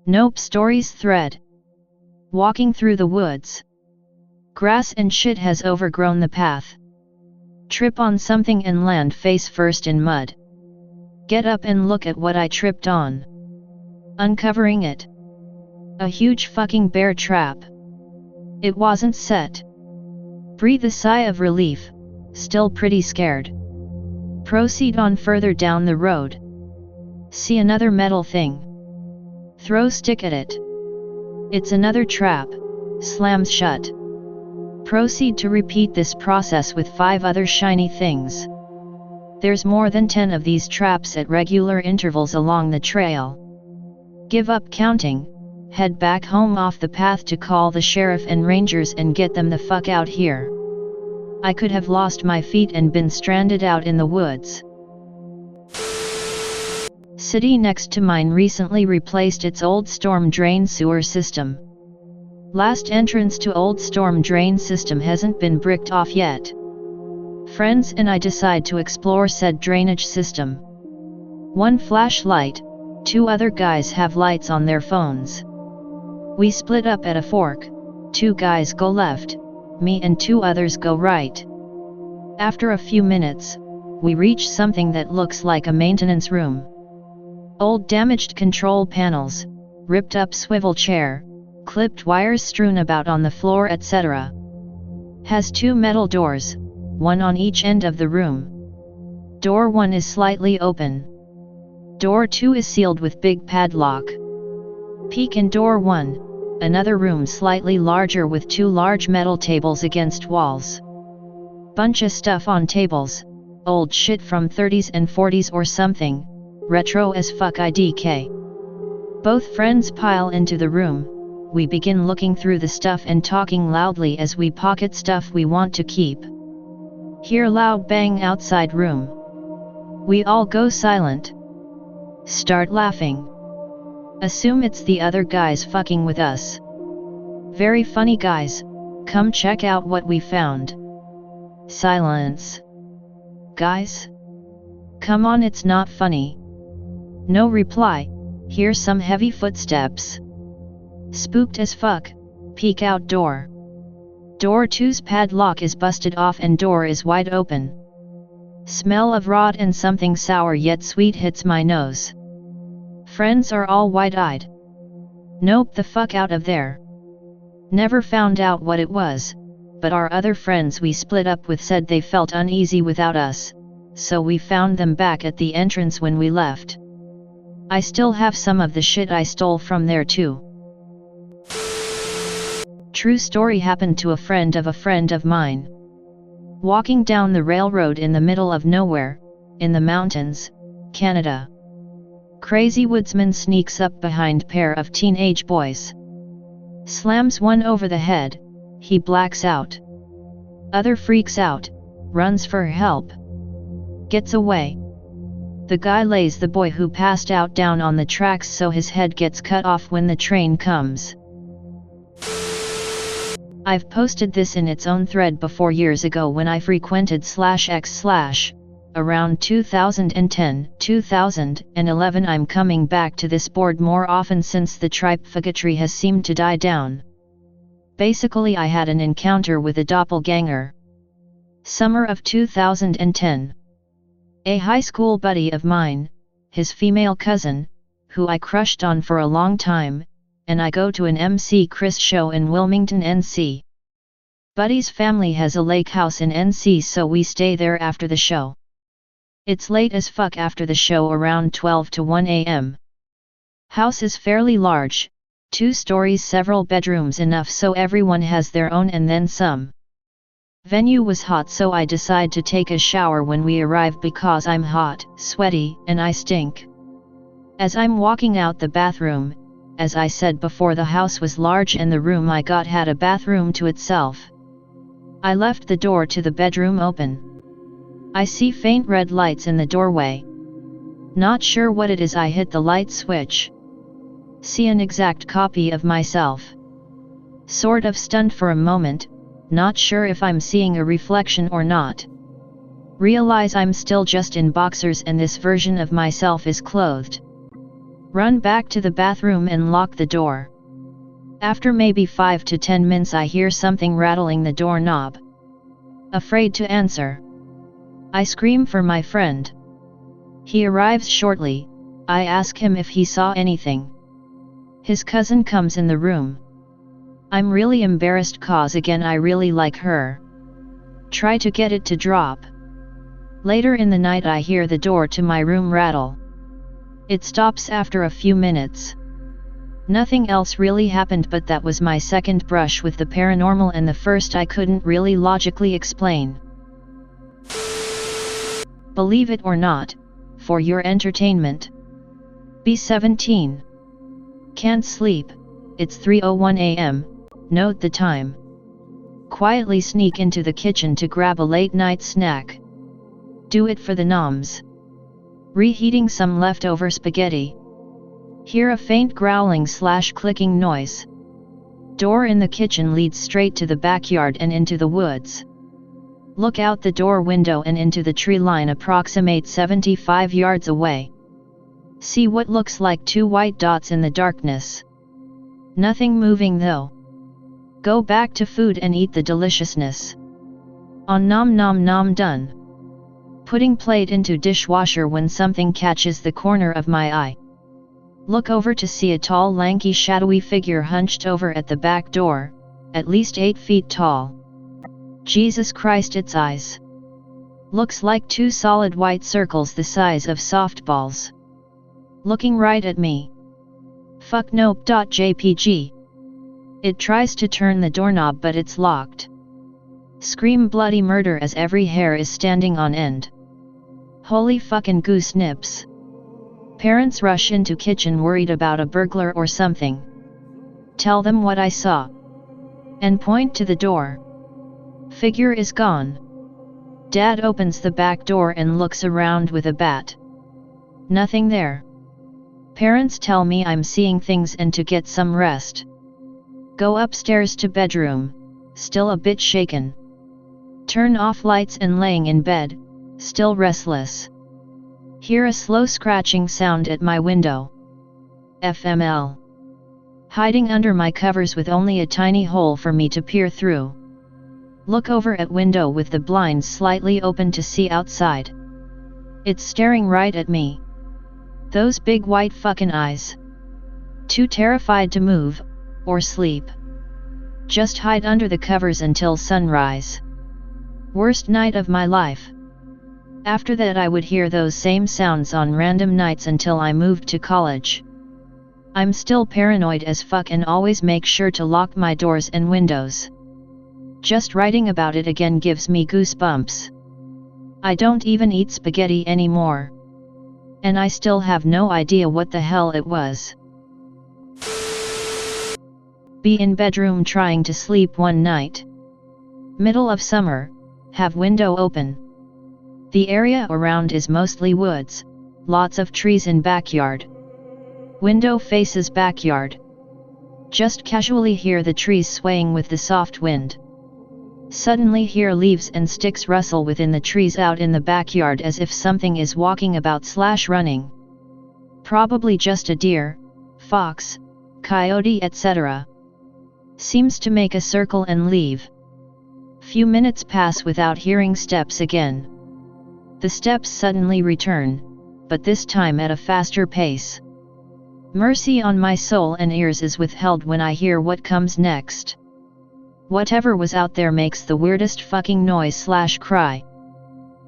Nope. Stories thread. Walking through the woods. Grass and shit has overgrown the path. Trip on something and land face first in mud. Get up and look at what I tripped on. Uncovering it. A huge fucking bear trap. It wasn't set. Breathe a sigh of relief, still pretty scared. Proceed on further down the road. See another metal thing. Throw stick at it. It's another trap, slams shut. Proceed to repeat this process with 5 other shiny things. There's more than 10 of these traps at regular intervals along the trail. Give up counting, head back home off the path to call the sheriff and rangers and get them the fuck out here. I could have lost my feet and been stranded out in the woods. City next to mine recently replaced its old storm drain sewer system. Last entrance to old storm drain system hasn't been bricked off yet. Friends and I decide to explore said drainage system. 1 flashlight, 2 other guys have lights on their phones. We split up at a fork, 2 guys go left, me and 2 others go right. After a few minutes, we reach something that looks like a maintenance room. Old damaged control panels, ripped up swivel chair, clipped wires strewn about on the floor, etc. Has 2 metal doors, 1 on each end of the room. Door 1 is slightly open. Door 2 is sealed with big padlock. Peek in door 1, another room slightly larger with 2 large metal tables against walls. Bunch of stuff on tables, old shit from 30s and 40s or something, retro as fuck IDK. Both friends pile into the room, we begin looking through the stuff and talking loudly as we pocket stuff we want to keep. Hear loud bang outside room. We all go silent. Start laughing. Assume it's the other guys fucking with us. Very funny guys, come check out what we found. Silence. Guys? Come on, it's not funny. No reply, hear some heavy footsteps. Spooked as fuck, peek out door. Door 2's padlock is busted off and door is wide open. Smell of rot and something sour yet sweet hits my nose. Friends are all wide-eyed. Nope, the fuck out of there. Never found out what it was, but our other friends we split up with said they felt uneasy without us, so we found them back at the entrance when we left. I still have some of the shit I stole from there too. True story, happened to a friend of mine. Walking down the railroad in the middle of nowhere, in the mountains, Canada. Crazy woodsman sneaks up behind pair of teenage boys. Slams one over the head, he blacks out. Other freaks out, runs for help. Gets away. The guy lays the boy who passed out down on the tracks so his head gets cut off when the train comes. I've posted this in its own thread before years ago when I frequented /x/ around 2010, 2011. I'm coming back to this board more often since the tripfagatry has seemed to die down. Basically, I had an encounter with a doppelganger. Summer of 2010. A high school buddy of mine, his female cousin, who I crushed on for a long time, and I go to an MC Chris show in Wilmington, NC. Buddy's family has a lake house in NC, so we stay there after the show. It's late as fuck after the show, around 12 to 1 a.m. House is fairly large, 2 stories, several bedrooms, enough so everyone has their own and then some. Venue was hot, so I decide to take a shower when we arrive because I'm hot, sweaty, and I stink. As I'm walking out the bathroom, as I said before, the house was large and the room I got had a bathroom to itself. I left the door to the bedroom open. I see faint red lights in the doorway. Not sure what it is, I hit the light switch. See an exact copy of myself. Sort of stunned for a moment, not sure if I'm seeing a reflection or not. Realize I'm still just in boxers and this version of myself is clothed. Run back to the bathroom and lock the door. After maybe 5 to 10 minutes I hear something rattling the doorknob. Afraid to answer, I scream for my friend. He arrives shortly. I ask him if he saw anything. His cousin comes in the room. I'm really embarrassed cause again I really like her. Try to get it to drop. Later in the night I hear the door to my room rattle. It stops after a few minutes. Nothing else really happened, but that was my second brush with the paranormal and the first I couldn't really logically explain. Believe it or not, for your entertainment. B17. Can't sleep, it's 3:01 a.m, note the time. Quietly sneak into the kitchen to grab a late night snack. Do it for the noms. Reheating some leftover spaghetti. Hear a faint growling/clicking noise. Door in the kitchen leads straight to the backyard and into the woods. Look out the door window and into the tree line approximate 75 yards away. See what looks like 2 white dots in the darkness. Nothing moving though. Go back to food and eat the deliciousness. On nom nom nom done. Putting plate into dishwasher when something catches the corner of my eye. Look over to see a tall lanky shadowy figure hunched over at the back door, at least 8 feet tall. Jesus Christ, its eyes. Looks like 2 solid white circles the size of softballs. Looking right at me. Fuck nope. JPG. It tries to turn the doorknob but it's locked. Scream bloody murder as every hair is standing on end. Holy fucking goose nips. Parents rush into kitchen worried about a burglar or something. Tell them what I saw. And point to the door. Figure is gone. Dad opens the back door and looks around with a bat. Nothing there. Parents tell me I'm seeing things and to get some rest. Go upstairs to bedroom, still a bit shaken. Turn off lights and laying in bed, still restless. Hear a slow scratching sound at my window. FML. Hiding under my covers with only a tiny hole for me to peer through. Look over at window with the blinds slightly open to see outside. It's staring right at me. Those big white fucking eyes. Too terrified to move, or sleep. Just hide under the covers until sunrise. Worst night of my life. After that I would hear those same sounds on random nights until I moved to college. I'm still paranoid as fuck and always make sure to lock my doors and windows. Just writing about it again gives me goosebumps. I don't even eat spaghetti anymore. And I still have no idea what the hell it was. Be in bedroom trying to sleep one night. Middle of summer, have window open. The area around is mostly woods, lots of trees in backyard. Window faces backyard. Just casually hear the trees swaying with the soft wind. Suddenly hear leaves and sticks rustle within the trees out in the backyard as if something is walking about/running. Probably just a deer, fox, coyote etc. Seems to make a circle and leave. Few minutes pass without hearing steps again. The steps suddenly return, but this time at a faster pace. Mercy on my soul and ears is withheld when I hear what comes next. Whatever was out there makes the weirdest fucking noise/cry.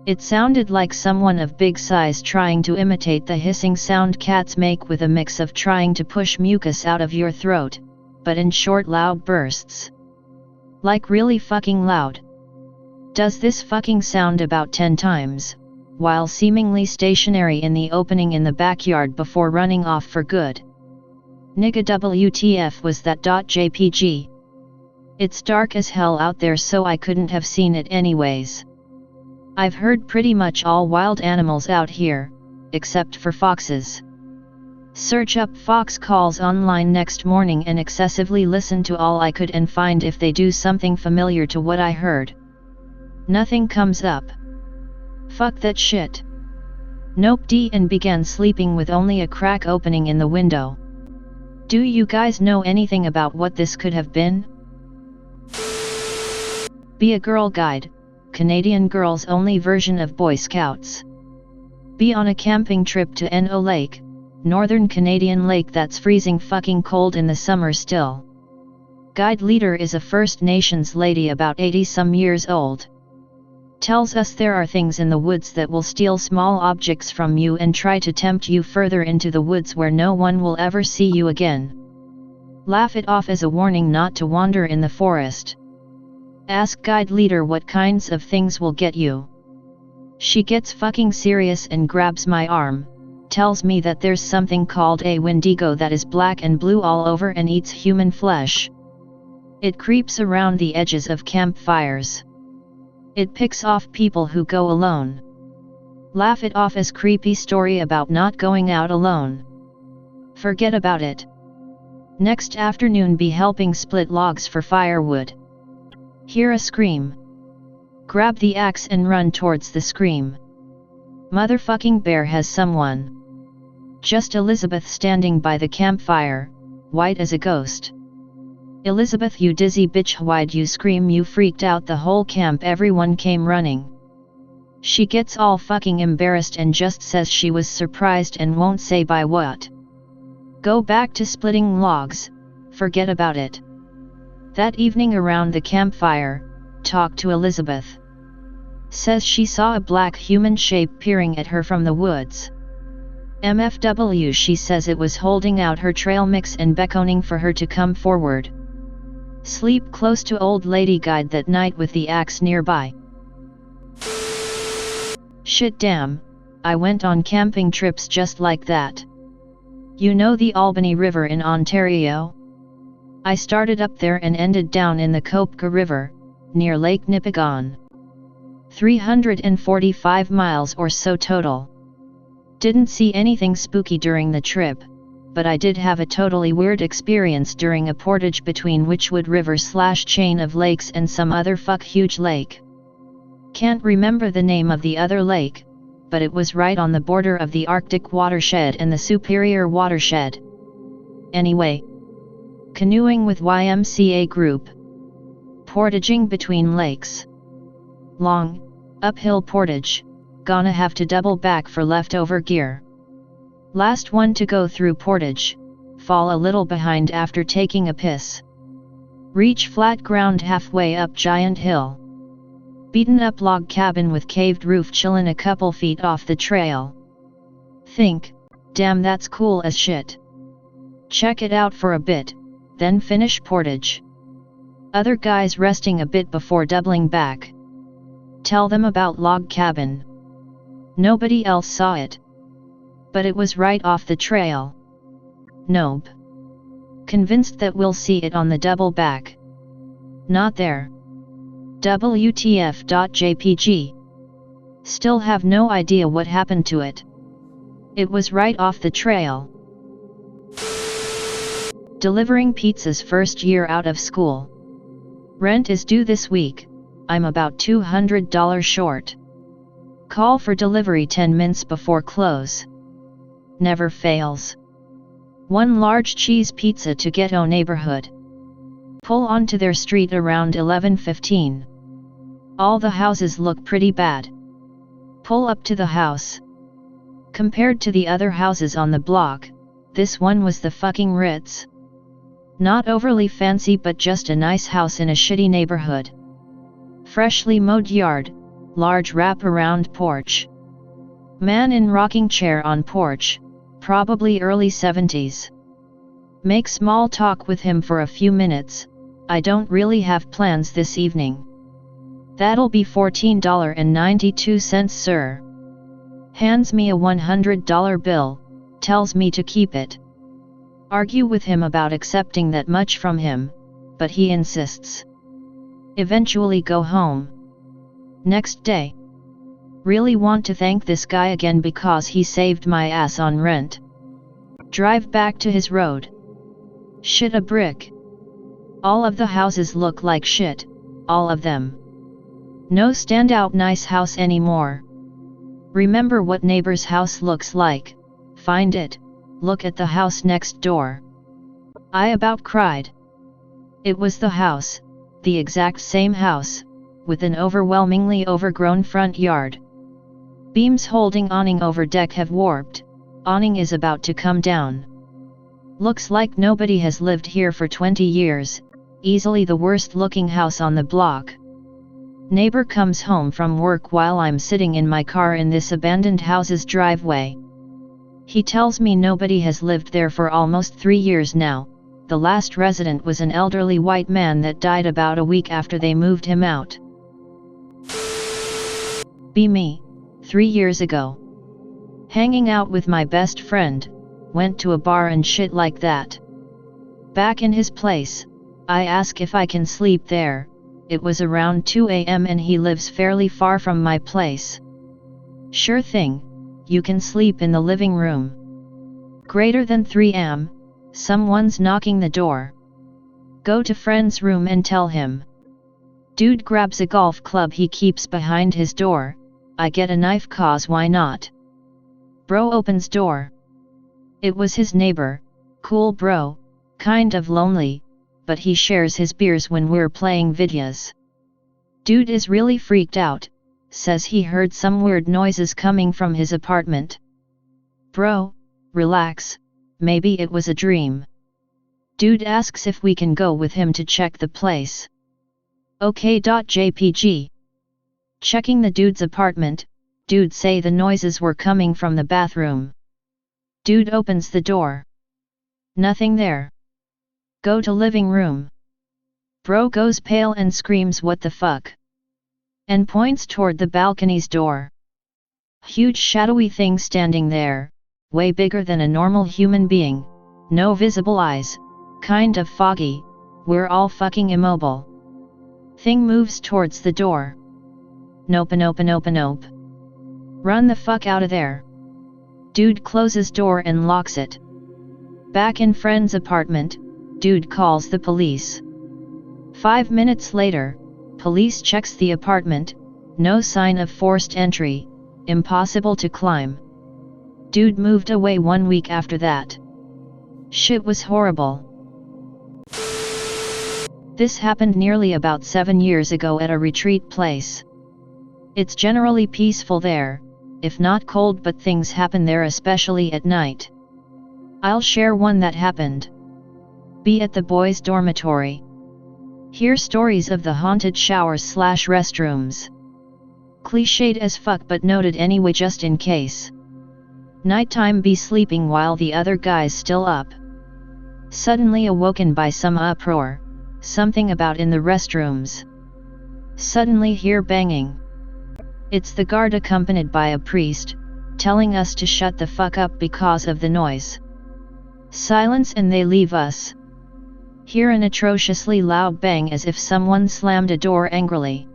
It sounded like someone of big size trying to imitate the hissing sound cats make with a mix of trying to push mucus out of your throat, but in short loud bursts. Like really fucking loud. Does this fucking sound about 10 times, while seemingly stationary in the opening in the backyard before running off for good. Nigga WTF was that? JPG. It's dark as hell out there so I couldn't have seen it anyways. I've heard pretty much all wild animals out here, except for foxes. Search up fox calls online next morning and excessively listen to all I could and find if they do something familiar to what I heard. Nothing comes up. Fuck that shit. Nope D and began sleeping with only a crack opening in the window. Do you guys know anything about what this could have been? Be a Girl Guide, Canadian girls only version of Boy Scouts. Be on a camping trip to No Lake, northern Canadian lake that's freezing fucking cold in the summer still. Guide leader is a First Nations lady about 80 some years old. Tells us there are things in the woods that will steal small objects from you and try to tempt you further into the woods where no one will ever see you again. Laugh it off as a warning not to wander in the forest. Ask guide leader what kinds of things will get you. She gets fucking serious and grabs my arm, tells me that there's something called a wendigo that is black and blue all over and eats human flesh. It creeps around the edges of campfires. It picks off people who go alone. Laugh it off as creepy story about not going out alone. Forget about it. Next afternoon be helping split logs for firewood. Hear a scream. Grab the axe and run towards the scream. Motherfucking bear has someone. Just Elizabeth standing by the campfire, white as a ghost. Elizabeth, you dizzy bitch, why'd you scream? You freaked out the whole camp, everyone came running. She gets all fucking embarrassed and just says she was surprised and won't say by what. Go back to splitting logs, forget about it. That evening around the campfire, talk to Elizabeth. Says she saw a black human shape peering at her from the woods. MFW, she says it was holding out her trail mix and beckoning for her to come forward. Sleep close to old lady guide that night with the axe nearby. Shit damn, I went on camping trips just like that. You know the Albany River in Ontario? I started up there and ended down in the Copeka River, near Lake Nipigon. 345 miles or so total. Didn't see anything spooky during the trip, but I did have a totally weird experience during a portage between Witchwood River / chain of lakes and some other huge lake. Can't remember the name of the other lake, but it was right on the border of the Arctic watershed and the Superior watershed. Anyway, canoeing with YMCA group. Portaging between lakes. Long, uphill portage, gonna have to double back for leftover gear. Last one to go through portage, fall a little behind after taking a piss. Reach flat ground halfway up giant hill. Beaten up log cabin with caved roof chillin' a couple feet off the trail. Think, damn that's cool as shit. Check it out for a bit, then finish portage. Other guys resting a bit before doubling back. Tell them about log cabin. Nobody else saw it. But it was right off the trail. Nope. Convinced that we'll see it on the double back. Not there. WTF.jpg. Still have no idea what happened to it. It was right off the trail. Delivering pizzas first year out of school. Rent is due this week, I'm about $200 short. Call for delivery 10 minutes before close. Never fails. One large cheese pizza to ghetto neighborhood. Pull onto their street around 11:15. All the houses look pretty bad. Pull up to the house. Compared to the other houses on the block, this one was the fucking Ritz. Not overly fancy but just a nice house in a shitty neighborhood. Freshly mowed yard, large wrap-around porch. Man in rocking chair on porch, probably early 70s. Make small talk with him for a few minutes, I don't really have plans this evening. That'll be $14.92 sir. Hands me a $100 bill, tells me to keep it. Argue with him about accepting that much from him, but he insists. Eventually go home. Next day. Really want to thank this guy again because he saved my ass on rent. Drive back to his road. Shit a brick. All of the houses look like shit, all of them. No standout nice house anymore. Remember what neighbor's house looks like, find it, look at the house next door. I about cried. It was the house, the exact same house, with an overwhelmingly overgrown front yard. Beams holding awning over deck have warped, awning is about to come down. Looks like nobody has lived here for 20 years, easily the worst looking house on the block. Neighbor comes home from work while I'm sitting in my car in this abandoned house's driveway. He tells me nobody has lived there for almost 3 years now. The last resident was an elderly white man that died about a week after they moved him out. Be me, 3 years ago. Hanging out with my best friend, went to a bar and shit like that. Back in his place, I ask if I can sleep there. It was around 2 a.m. and he lives fairly far from my place. Sure thing, you can sleep in the living room. Greater than 3 am, someone's knocking the door. Go to friend's room and tell him. Dude grabs a golf club he keeps behind his door. I get a knife cause why not? Bro opens door. It was his neighbor, cool bro, kind of lonely, but he shares his beers when we're playing videos. Dude is really freaked out, says he heard some weird noises coming from his apartment. Bro, relax, maybe it was a dream. Dude asks if we can go with him to check the place. OK.jpg. Checking the dude's apartment, dude say the noises were coming from the bathroom. Dude opens the door. Nothing there. Go to living room. Bro goes pale and screams what the fuck. And points toward the balcony's door. Huge shadowy thing standing there, way bigger than a normal human being, no visible eyes, kind of foggy, we're all fucking immobile. Thing moves towards the door. Nope. Run the fuck out of there. Dude closes door and locks it. Back in friend's apartment, dude calls the police. 5 minutes later, police checks the apartment, no sign of forced entry, impossible to climb. Dude moved away 1 week after that. Shit was horrible. This happened nearly about 7 years ago at a retreat place. It's generally peaceful there, if not cold, but things happen there especially at night. I'll share one that happened. Be at the boys' dormitory. Hear stories of the haunted showers/restrooms. Cliched as fuck but noted anyway just in case. Nighttime be sleeping while the other guy's still up. Suddenly awoken by some uproar, something about in the restrooms. Suddenly hear banging. It's the guard accompanied by a priest, telling us to shut the fuck up because of the noise. Silence and they leave us. Hear an atrociously loud bang as if someone slammed a door angrily.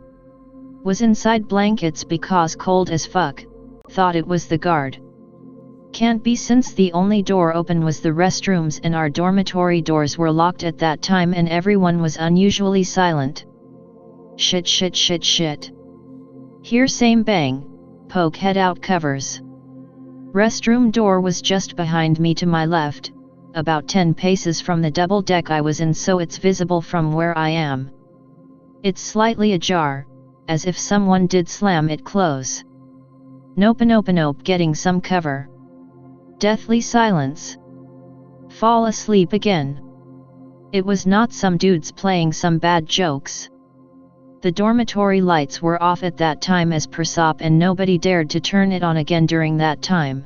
Was inside blankets because cold as fuck, thought it was the guard. Can't be since the only door open was the restrooms and our dormitory doors were locked at that time and everyone was unusually silent. Shit. Hear same bang, poke head out covers. Restroom door was just behind me to my left, about 10 paces from the double deck I was in, so it's visible from where I am. It's slightly ajar, as if someone did slam it close. Nope, getting some cover. Deathly silence. Fall asleep again. It was not some dudes playing some bad jokes. The dormitory lights were off at that time as per SOP and nobody dared to turn it on again during that time.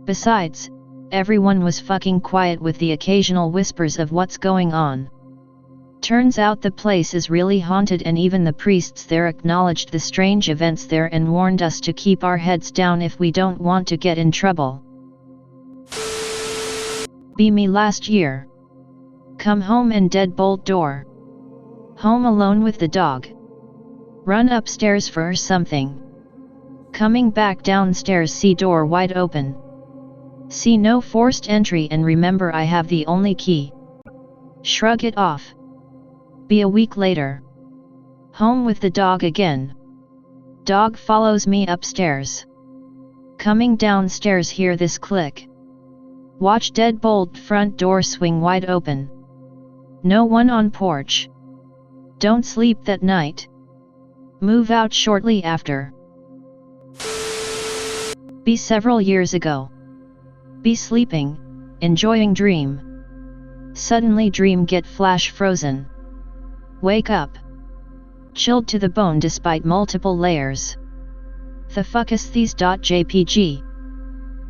Besides, everyone was fucking quiet with the occasional whispers of what's going on. Turns out the place is really haunted and even the priests there acknowledged the strange events there and warned us to keep our heads down if we don't want to get in trouble. Be me last year. Come home and deadbolt door. Home alone with the dog. Run upstairs for something. Coming back downstairs, see door wide open. See no forced entry and remember I have the only key. Shrug it off. Be a week later. Home with the dog again. Dog follows me upstairs. Coming downstairs, hear this click. Watch deadbolt front door swing wide open. No one on porch. Don't sleep that night. Move out shortly after. Be several years ago. Be sleeping, enjoying dream. Suddenly dream get flash frozen. Wake up. Chilled to the bone despite multiple layers. The fuck is these .jpg?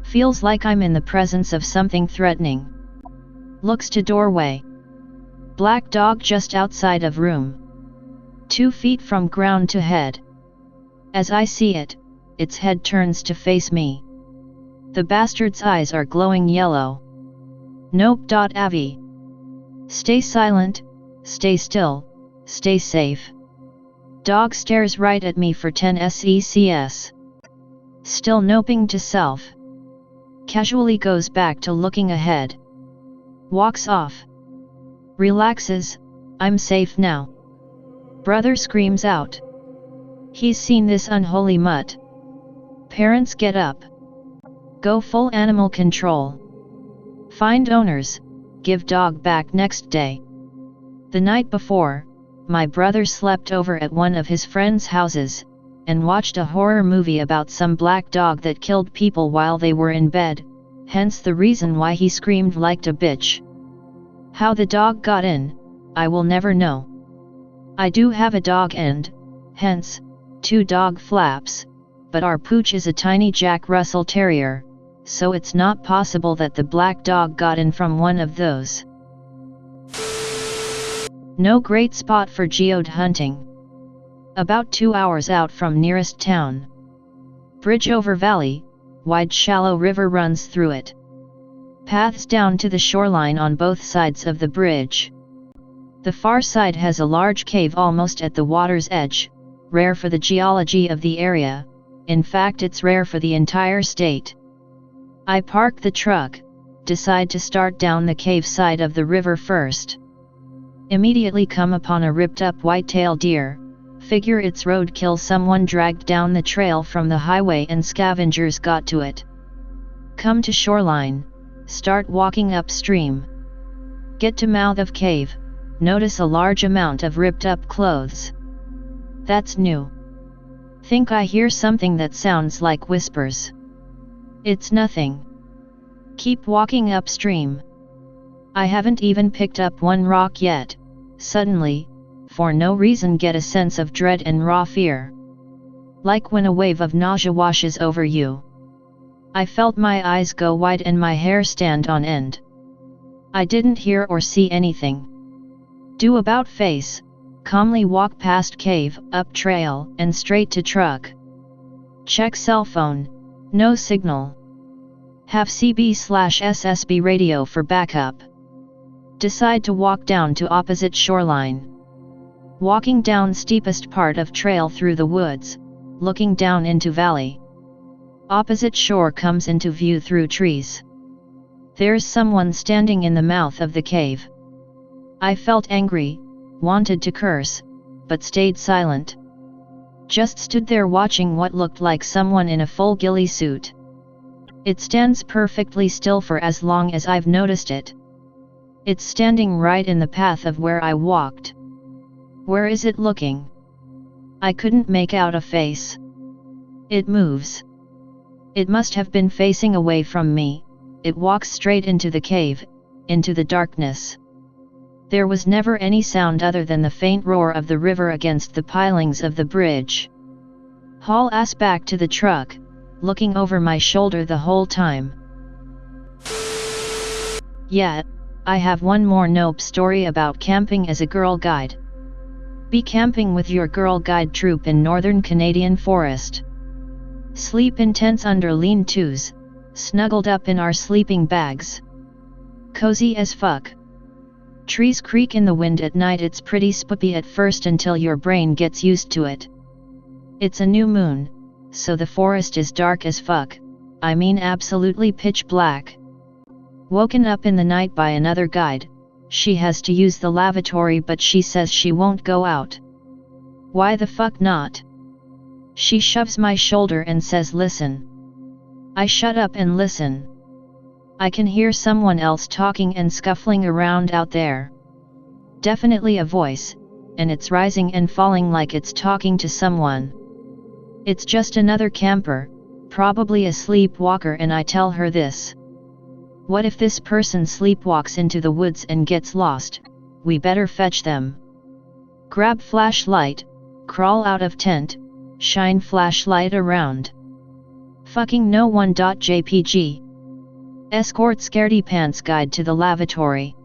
Feels like I'm in the presence of something threatening. Looks to doorway. Black dog just outside of room. 2 feet from ground to head. As I see it, its head turns to face me. The bastard's eyes are glowing yellow. Nope. Avi. Stay silent, stay still, stay safe. Dog stares right at me for 10 secs. Still noping to self. Casually goes back to looking ahead. Walks off. Relaxes, I'm safe now. Brother screams out. He's seen this unholy mutt. Parents get up. Go full animal control. Find owners, give dog back next day. The night before, my brother slept over at one of his friends' houses, and watched a horror movie about some black dog that killed people while they were in bed, hence the reason why he screamed like a bitch. How the dog got in, I will never know. I do have a dog and, hence, 2 dog flaps, but our pooch is a tiny Jack Russell Terrier, so it's not possible that the black dog got in from one of those. No great spot for geode hunting. About 2 hours out from nearest town. Bridge over valley, wide shallow river runs through it. Paths down to the shoreline on both sides of the bridge. The far side has a large cave almost at the water's edge, rare for the geology of the area, in fact it's rare for the entire state. I park the truck, decide to start down the cave side of the river first. Immediately come upon a ripped up white-tailed deer, figure it's roadkill, someone dragged down the trail from the highway and scavengers got to it. Come to shoreline, start walking upstream. Get to mouth of cave, notice a large amount of ripped up clothes. That's new. Think I hear something that sounds like whispers. It's nothing. Keep walking upstream. I haven't even picked up one rock yet. Suddenly, for no reason, get a sense of dread and raw fear. Like when a wave of nausea washes over you. I felt my eyes go wide and my hair stand on end. I didn't hear or see anything. Do about face, calmly walk past cave, up trail, and straight to truck. Check cell phone, no signal. Have CB/SSB radio for backup. Decide to walk down to opposite shoreline. Walking down steepest part of trail through the woods, looking down into valley. Opposite shore comes into view through trees. There's someone standing in the mouth of the cave. I felt angry, wanted to curse, but stayed silent. Just stood there watching what looked like someone in a full ghillie suit. It stands perfectly still for as long as I've noticed it. It's standing right in the path of where I walked. Where is it looking? I couldn't make out a face. It moves. It must have been facing away from me. It walks straight into the cave, into the darkness. There was never any sound other than the faint roar of the river against the pilings of the bridge. Haul ass back to the truck, looking over my shoulder the whole time. Yeah, I have one more nope story about camping as a Girl Guide. Be camping with your Girl Guide troop in northern Canadian forest. Sleep in tents under lean-tos, snuggled up in our sleeping bags. Cozy as fuck. Trees creak in the wind at night. It's pretty spoopy at first until your brain gets used to it. It's a new moon, so the forest is dark as fuck, I mean absolutely pitch black. Woken up in the night by another guide. She has to use the lavatory but she says she won't go out. Why the fuck not? She shoves my shoulder and says, listen. I shut up and listen. I can hear someone else talking and scuffling around out there. Definitely a voice, and it's rising and falling like it's talking to someone. It's just another camper, probably a sleepwalker, and I tell her this. What if this person sleepwalks into the woods and gets lost? We better fetch them. Grab flashlight, crawl out of tent, shine flashlight around. Fucking no one. JPG. Escort scaredy pants guide to the lavatory.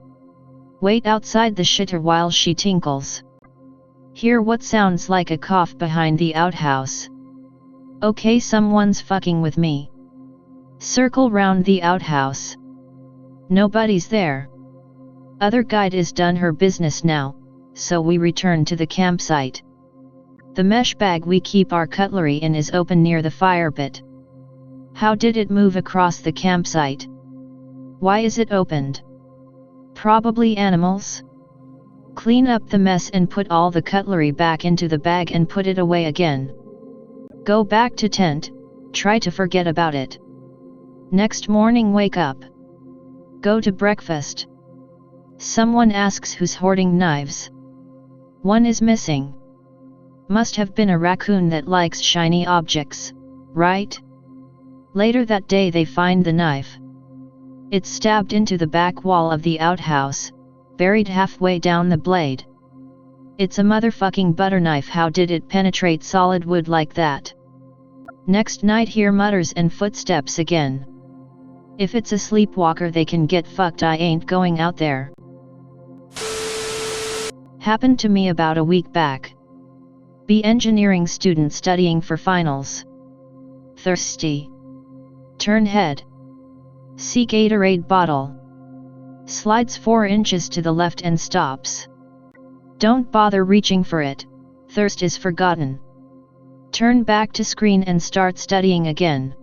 Wait outside the shitter while she tinkles. Hear what sounds like a cough behind the outhouse. Okay, someone's fucking with me. Circle round the outhouse. Nobody's there. Other guide is done her business now, so we return to the campsite. The mesh bag we keep our cutlery in is open near the fire pit. How did it move across the campsite? Why is it opened? Probably animals. Clean up the mess and put all the cutlery back into the bag and put it away again. Go back to tent, try to forget about it. Next morning wake up. Go to breakfast. Someone asks who's hoarding knives. One is missing. Must have been a raccoon that likes shiny objects, right? Later that day they find the knife. It's stabbed into the back wall of the outhouse, buried halfway down the blade. It's a motherfucking butter knife. How did it penetrate solid wood like that? Next night hear mutters and footsteps again. If it's a sleepwalker they can get fucked. I ain't going out there. Happened to me about a week back. Be engineering student studying for finals. Thirsty. Turn head. See Gatorade bottle. Slides 4 inches to the left and stops. Don't bother reaching for it, thirst is forgotten. Turn back to screen and start studying again.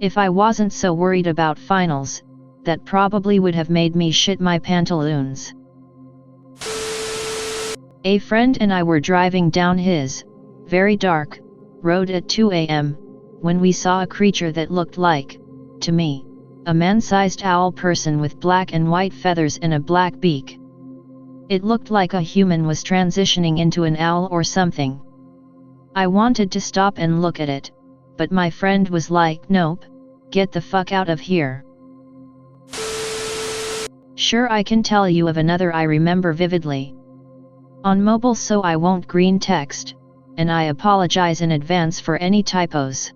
If I wasn't so worried about finals, that probably would have made me shit my pantaloons. A friend and I were driving down his, very dark, road at 2 a.m., when we saw a creature that looked like, to me, a man-sized owl person with black and white feathers and a black beak. It looked like a human was transitioning into an owl or something. I wanted to stop and look at it, but my friend was like, nope, get the fuck out of here. Sure, I can tell you of another I remember vividly. On mobile, so I won't green text, and I apologize in advance for any typos.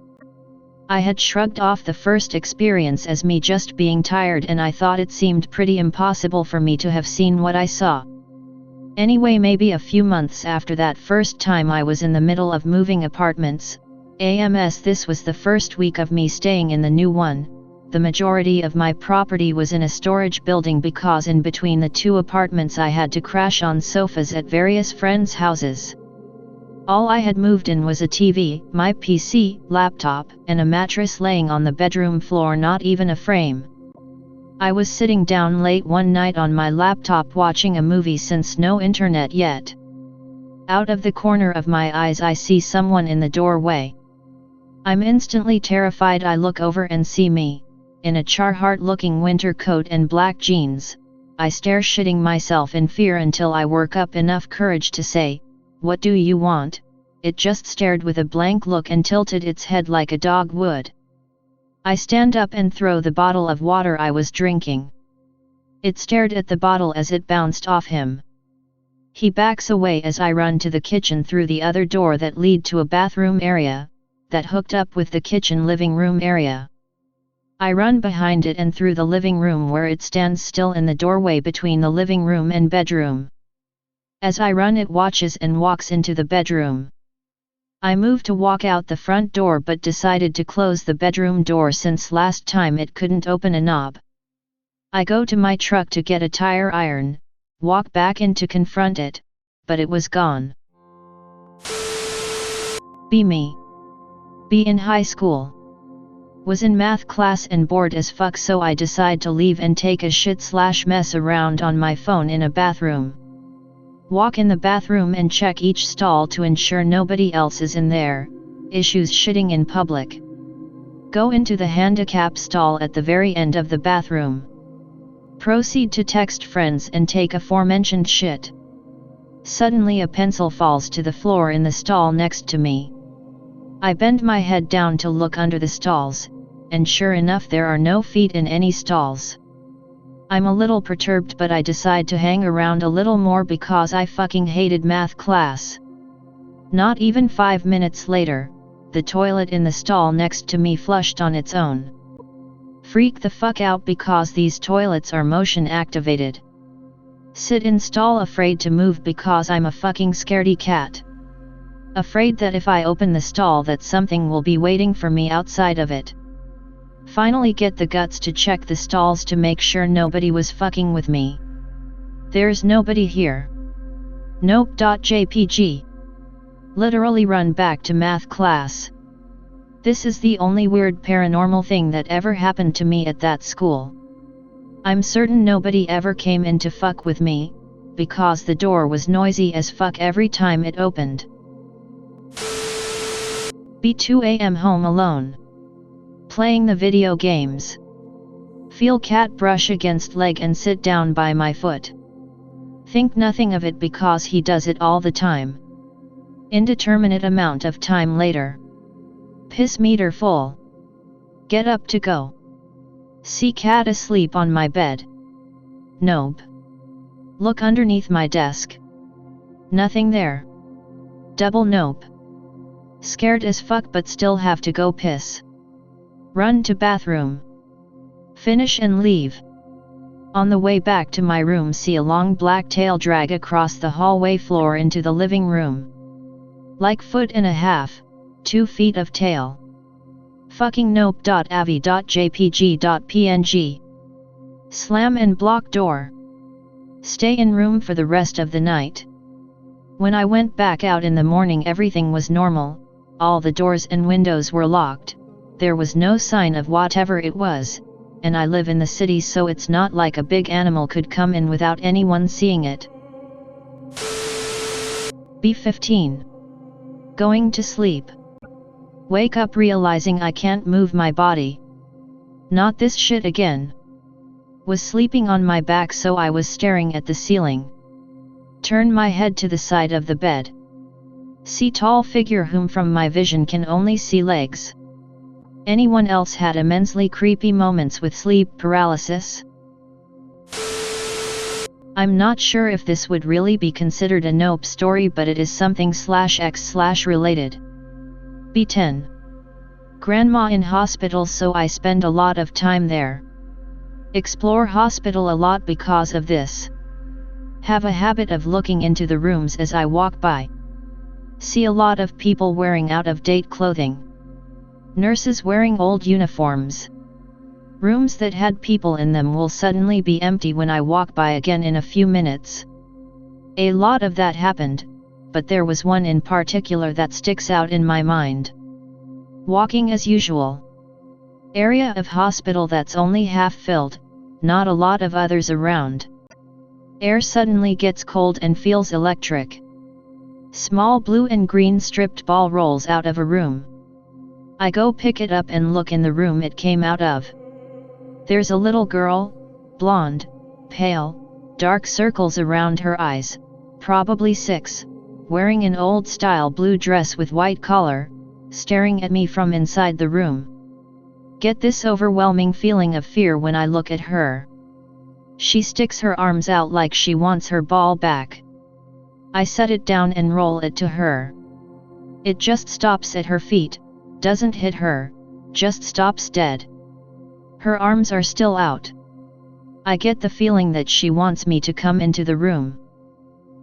I had shrugged off the first experience as me just being tired, and I thought it seemed pretty impossible for me to have seen what I saw. Anyway, maybe a few months after that first time I was in the middle of moving apartments, AMS this was the first week of me staying in the new one. The majority of my property was in a storage building because in between the two apartments I had to crash on sofas at various friends' houses. All I had moved in was a TV, my PC, laptop, and a mattress laying on the bedroom floor, not even a frame. I was sitting down late one night on my laptop watching a movie since no internet yet. Out of the corner of my eyes I see someone in the doorway. I'm instantly terrified. I look over and see me, in a Carhartt-looking winter coat and black jeans. I stare, shitting myself in fear, until I work up enough courage to say, "What do you want?" It just stared with a blank look and tilted its head like a dog would. I stand up and throw the bottle of water I was drinking. It stared at the bottle as it bounced off him. He backs away as I run to the kitchen through the other door that lead to a bathroom area, that hooked up with the kitchen living room area. I run behind it and through the living room where it stands still in the doorway between the living room and bedroom. As I run, it watches and walks into the bedroom. I move to walk out the front door but decided to close the bedroom door since last time it couldn't open a knob. I go to my truck to get a tire iron, walk back in to confront it, but it was gone. Be me. Be in high school. Was in math class and bored as fuck, so I decide to leave and take a shit/mess around on my phone in a bathroom. Walk in the bathroom and check each stall to ensure nobody else is in there. Issues shitting in public. Go into the handicap stall at the very end of the bathroom. Proceed to text friends and take aforementioned shit. Suddenly a pencil falls to the floor in the stall next to me. I bend my head down to look under the stalls, and sure enough there are no feet in any stalls. I'm a little perturbed, but I decide to hang around a little more because I fucking hated math class. Not even 5 minutes later, the toilet in the stall next to me flushed on its own. Freak the fuck out because these toilets are motion activated. Sit in stall afraid to move because I'm a fucking scaredy cat. Afraid that if I open the stall that something will be waiting for me outside of it. Finally get the guts to check the stalls to make sure nobody was fucking with me. There's nobody here. Nope.jpg. Literally run back to math class. This is the only weird paranormal thing that ever happened to me at that school. I'm certain nobody ever came in to fuck with me, because the door was noisy as fuck every time it opened. B2 AM home alone. Playing the video games. Feel cat brush against leg and sit down by my foot. Think nothing of it because he does it all the time. Indeterminate amount of time later. Piss meter full. Get up to go. See cat asleep on my bed. Nope. Look underneath my desk. Nothing there. Double nope. Scared as fuck but still have to go piss. Run to bathroom. Finish and leave. On the way back to my room see a long black tail drag across the hallway floor into the living room. Like foot and a half, 2 feet of tail. Fucking nope.avi.jpg.png. Slam and block door. Stay in room for the rest of the night. When I went back out in the morning everything was normal, all the doors and windows were locked, there was no sign of whatever it was, and I live in the city so it's not like a big animal could come in without anyone seeing it. B15. Going to sleep. Wake up realizing I can't move my body. Not this shit again. Was sleeping on my back so I was staring at the ceiling. Turn my head to the side of the bed. See tall figure whom from my vision can only see legs. Anyone else had immensely creepy moments with sleep paralysis? I'm not sure if this would really be considered a nope story, but it is something /x/ related. B10. Grandma in hospital so I spend a lot of time there. Explore hospital a lot because of this. Have a habit of looking into the rooms as I walk by. See a lot of people wearing out-of-date clothing. Nurses wearing old uniforms. Rooms that had people in them will suddenly be empty when I walk by again in a few minutes. A lot of that happened, but there was one in particular that sticks out in my mind. Walking as usual. Area of hospital that's only half filled, not a lot of others around. Air suddenly gets cold and feels electric. Small blue and green stripped ball rolls out of a room. I go pick it up and look in the room it came out of. There's a little girl, blonde, pale, dark circles around her eyes, probably 6, wearing an old-style blue dress with white collar, staring at me from inside the room. Get this overwhelming feeling of fear when I look at her. She sticks her arms out like she wants her ball back. I set it down and roll it to her. It just stops at her feet, doesn't hit her, just stops dead. Her arms are still out. I get the feeling that she wants me to come into the room.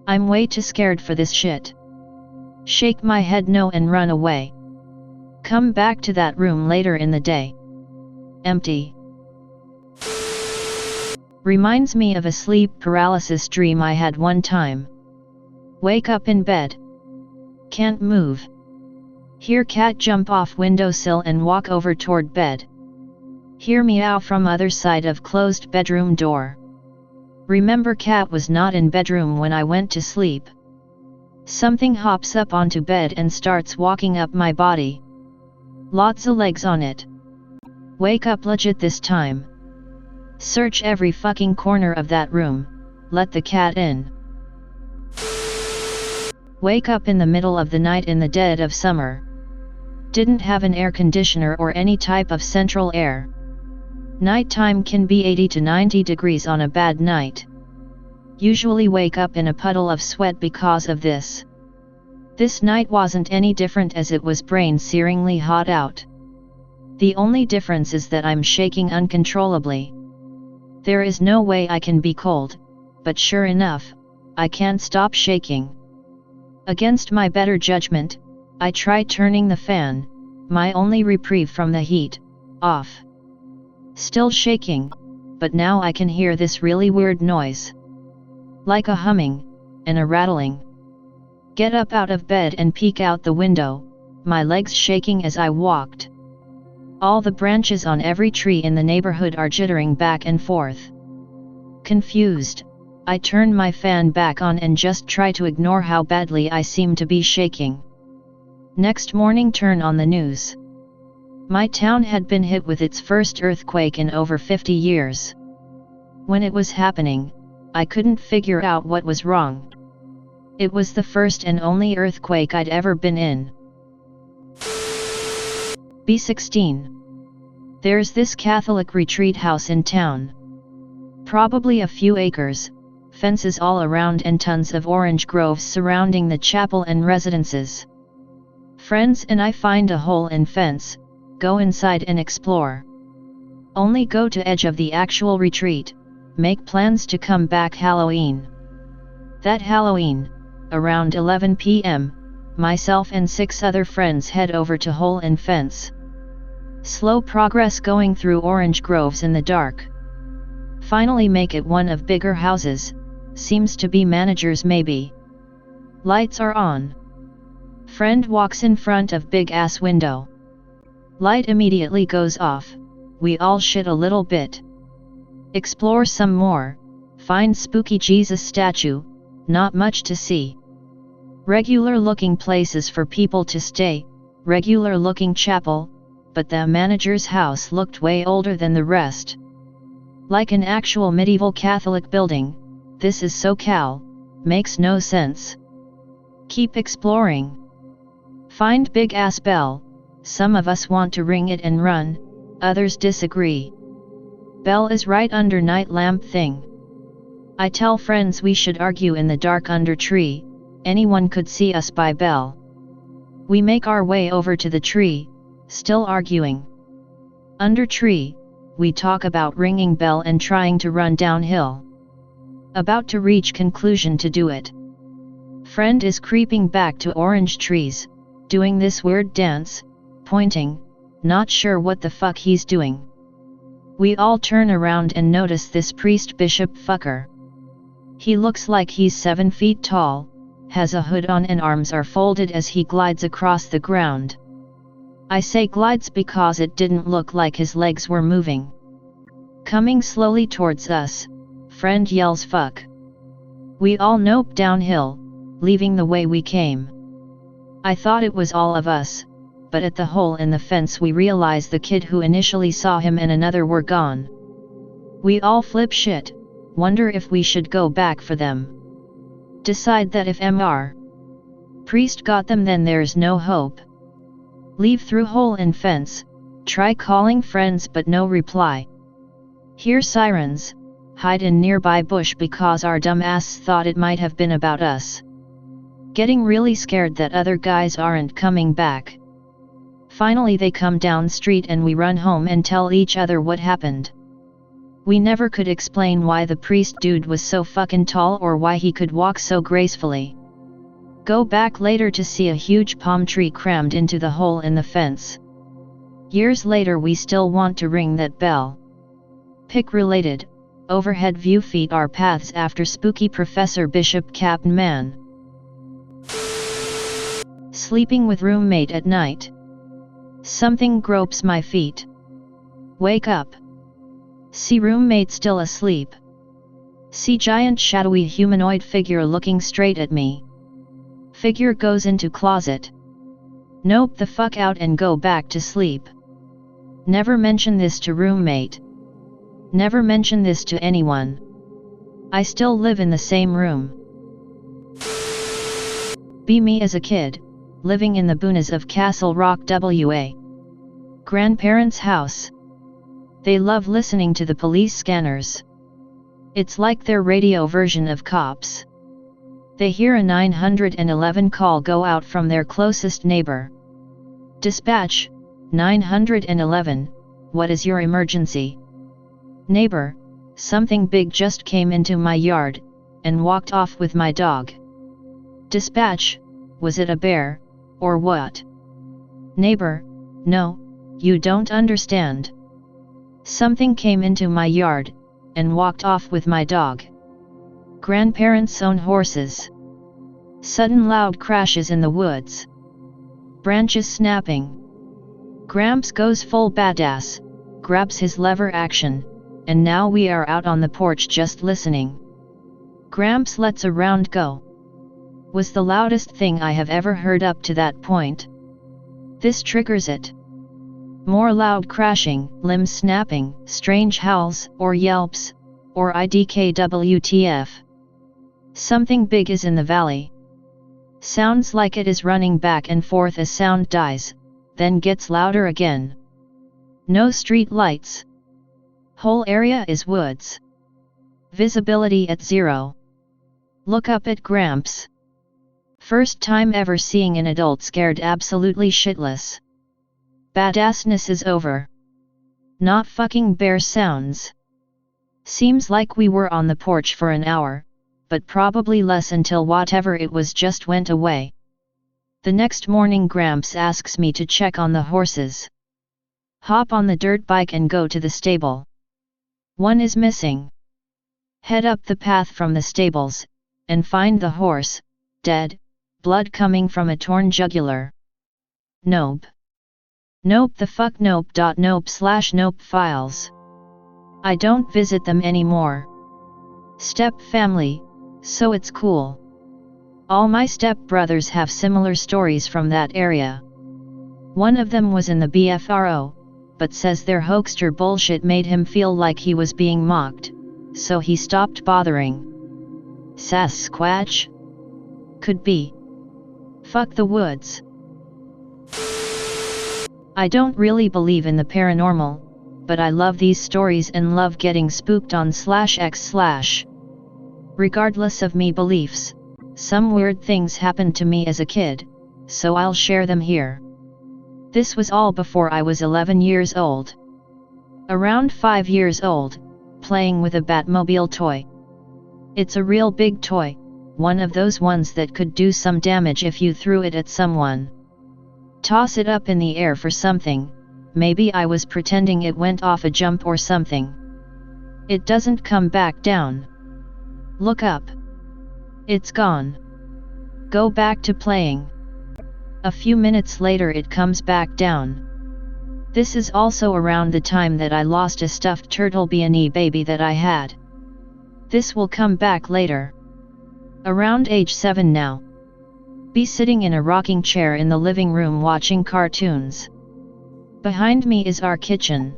I'm way too scared for this shit. Shake my head no and run away. Come back to that room later in the day. Empty. Reminds me of a sleep paralysis dream I had one time. Wake up in bed. Can't move. Hear cat jump off windowsill and walk over toward bed. Hear meow from other side of closed bedroom door. Remember cat was not in bedroom when I went to sleep. Something hops up onto bed and starts walking up my body. Lots of legs on it. Wake up legit this time. Search every fucking corner of that room, let the cat in. Wake up in the middle of the night in the dead of summer. Didn't have an air conditioner or any type of central air. Nighttime can be 80 to 90 degrees on a bad night. Usually wake up in a puddle of sweat because of this. This night wasn't any different as it was brain-searingly hot out. The only difference is that I'm shaking uncontrollably. There is no way I can be cold, but sure enough, I can't stop shaking. Against my better judgment, I try turning the fan, my only reprieve from the heat, off. Still shaking, but now I can hear this really weird noise. Like a humming, and a rattling. Get up out of bed and peek out the window, my legs shaking as I walked. All the branches on every tree in the neighborhood are jittering back and forth. Confused, I turn my fan back on and just try to ignore how badly I seem to be shaking. Next morning, turn on the news. My town had been hit with its first earthquake in over 50 years. When it was happening, I couldn't figure out what was wrong. It was the first and only earthquake I'd ever been in. B16. There's this Catholic retreat house in town. Probably a few acres, fences all around and tons of orange groves surrounding the chapel and residences. Friends and I find a hole in fence, go inside and explore. Only go to edge of the actual retreat, make plans to come back Halloween. That Halloween, around 11 p.m., myself and 6 other friends head over to hole in fence. Slow progress going through orange groves in the dark. Finally make it one of bigger houses, seems to be managers maybe. Lights are on. Friend walks in front of big ass window. Light immediately goes off, we all shit a little bit. Explore some more, find spooky Jesus statue, not much to see. Regular looking places for people to stay, regular looking chapel, but the manager's house looked way older than the rest. Like an actual medieval Catholic building, this is SoCal, makes no sense. Keep exploring. Find big ass bell, some of us want to ring it and run, others disagree. Bell is right under night lamp thing. I tell friends we should argue in the dark under tree, anyone could see us by bell. We make our way over to the tree, still arguing. Under tree, we talk about ringing bell and trying to run downhill. About to reach conclusion to do it. Friend is creeping back to orange trees, doing this weird dance, pointing, not sure what the fuck he's doing. We all turn around and notice this priest bishop fucker. He looks like he's 7 feet tall, has a hood on and arms are folded as he glides across the ground. I say glides because it didn't look like his legs were moving. Coming slowly towards us, friend yells fuck. We all nope downhill, leaving the way we came. I thought it was all of us, but at the hole in the fence we realize the kid who initially saw him and another were gone. We all flip shit, wonder if we should go back for them. Decide that if Mr. Priest got them then there's no hope. Leave through hole in fence, try calling friends but no reply. Hear sirens, hide in nearby bush because our dumb ass thought it might have been about us. Getting really scared that other guys aren't coming back. Finally they come down street and we run home and tell each other what happened. We never could explain why the priest dude was so fucking tall or why he could walk so gracefully. Go back later to see a huge palm tree crammed into the hole in the fence. Years later we still want to ring that bell. Pic related, overhead view feet our paths after spooky Professor Bishop Captain Man. Sleeping with roommate at night. Something gropes my feet. Wake up. See roommate still asleep. See giant shadowy humanoid figure looking straight at me. Figure goes into closet. Nope the fuck out and go back to sleep. Never mention this to roommate. Never mention this to anyone. I still live in the same room. Be me as a kid, living in the boonies of Castle Rock, WA. Grandparents' house. They love listening to the police scanners. It's like their radio version of cops. They hear a 911 call go out from their closest neighbor. Dispatch, 911, what is your emergency? Neighbor, something big just came into my yard, and walked off with my dog. Dispatch, was it a bear, or what? Neighbor, no, you don't understand. Something came into my yard, and walked off with my dog. Grandparents own horses. Sudden loud crashes in the woods. Branches snapping. Gramps goes full badass, grabs his lever action, and now we are out on the porch just listening. Gramps lets a round go. Was the loudest thing I have ever heard up to that point. This triggers it. More loud crashing, limbs snapping, strange howls, or yelps, or IDKWTF. Something big is in the valley. Sounds like it is running back and forth as sound dies, then gets louder again. No street lights. Whole area is woods. Visibility at 0. Look up at Gramps. First time ever seeing an adult scared absolutely shitless. Badassness is over. Not fucking bear sounds. Seems like we were on the porch for an hour, but probably less until whatever it was just went away. The next morning Gramps asks me to check on the horses. Hop on the dirt bike and go to the stable. One is missing. Head up the path from the stables, and find the horse, dead, blood coming from a torn jugular. Nope. Nope the fuck nope. Nope/nope files. I don't visit them anymore. Step family, so it's cool. All my step brothers have similar stories from that area. One of them was in the BFRO, but says their hoaxster bullshit made him feel like he was being mocked, so he stopped bothering. Sasquatch? Could be. Fuck the woods. I don't really believe in the paranormal, but I love these stories and love getting spooked on /x/. Regardless of me beliefs, some weird things happened to me as a kid, so I'll share them here. This was all before I was 11 years old. Around 5 years old, playing with a Batmobile toy. It's a real big toy, one of those ones that could do some damage if you threw it at someone. Toss it up in the air for something, maybe I was pretending it went off a jump or something. It doesn't come back down. Look up. It's gone. Go back to playing. A few minutes later it comes back down. This is also around the time that I lost a stuffed turtle beanie baby that I had. This will come back later. Around age 7 now. Be sitting in a rocking chair in the living room watching cartoons. Behind me is our kitchen.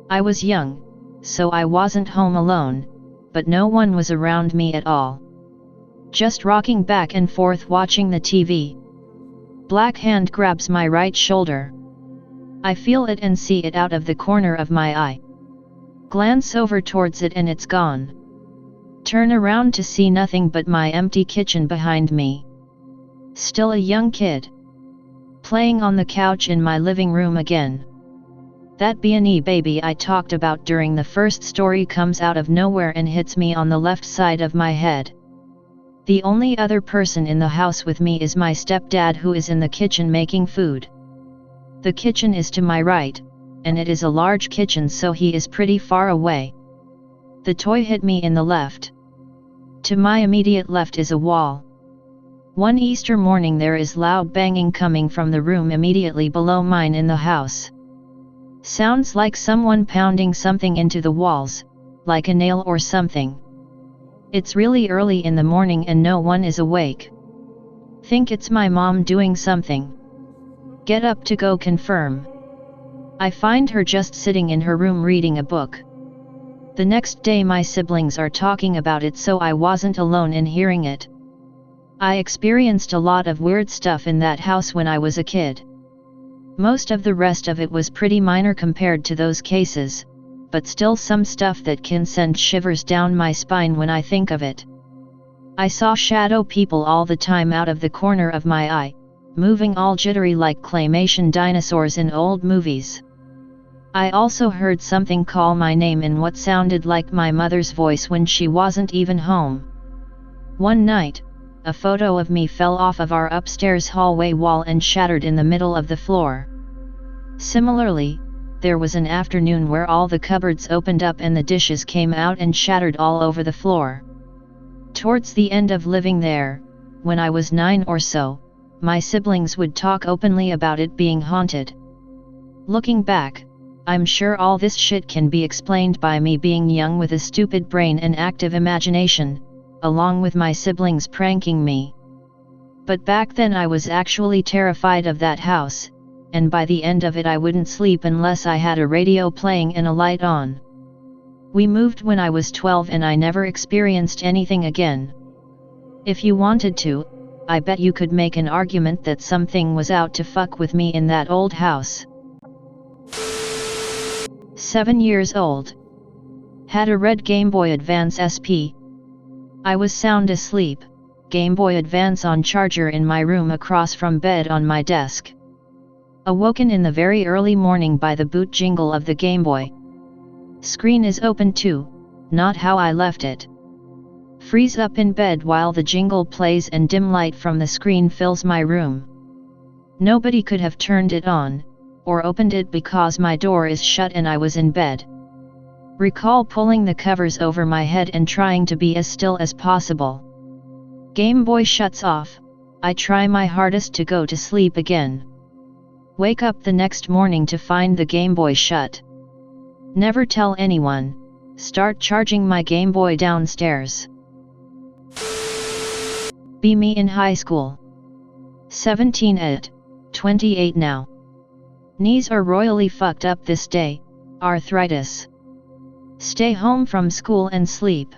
I was young, so I wasn't home alone, but no one was around me at all. Just rocking back and forth watching the TV. Black hand grabs my right shoulder. I feel it and see it out of the corner of my eye. Glance over towards it and it's gone. Turn around to see nothing but my empty kitchen behind me. Still a young kid. Playing on the couch in my living room again. That beanie baby I talked about during the first story comes out of nowhere and hits me on the left side of my head. The only other person in the house with me is my stepdad, who is in the kitchen making food. The kitchen is to my right, and it is a large kitchen, so he is pretty far away. The toy hit me in the left. To my immediate left is a wall. One Easter morning there is loud banging coming from the room immediately below mine in the house. Sounds like someone pounding something into the walls, like a nail or something. It's really early in the morning and no one is awake. Think it's my mom doing something. Get up to go confirm. I find her just sitting in her room reading a book. The next day my siblings are talking about it, so I wasn't alone in hearing it. I experienced a lot of weird stuff in that house when I was a kid. Most of the rest of it was pretty minor compared to those cases, but still some stuff that can send shivers down my spine when I think of it. I saw shadow people all the time out of the corner of my eye, moving all jittery like claymation dinosaurs in old movies. I also heard something call my name in what sounded like my mother's voice when she wasn't even home. One night, a photo of me fell off of our upstairs hallway wall and shattered in the middle of the floor. Similarly, there was an afternoon where all the cupboards opened up and the dishes came out and shattered all over the floor. Towards the end of living there, when I was 9 or so, my siblings would talk openly about it being haunted. Looking back, I'm sure all this shit can be explained by me being young with a stupid brain and active imagination, along with my siblings pranking me. But back then I was actually terrified of that house, and by the end of it I wouldn't sleep unless I had a radio playing and a light on. We moved when I was 12 and I never experienced anything again. If you wanted to, I bet you could make an argument that something was out to fuck with me in that old house. 7 years old. Had a red Game Boy Advance SP. I was sound asleep, Game Boy Advance on charger in my room across from bed on my desk. Awoken in the very early morning by the boot jingle of the Game Boy. Screen is open too, not how I left it. Freeze up in bed while the jingle plays and dim light from the screen fills my room. Nobody could have turned it on, or opened it because my door is shut and I was in bed. Recall pulling the covers over my head and trying to be as still as possible. Game Boy shuts off, I try my hardest to go to sleep again. Wake up the next morning to find the Game Boy shut. Never tell anyone, start charging my Game Boy downstairs. Be me in high school. 17 at 28 now. Knees are royally fucked up this day, arthritis. Stay home from school and sleep.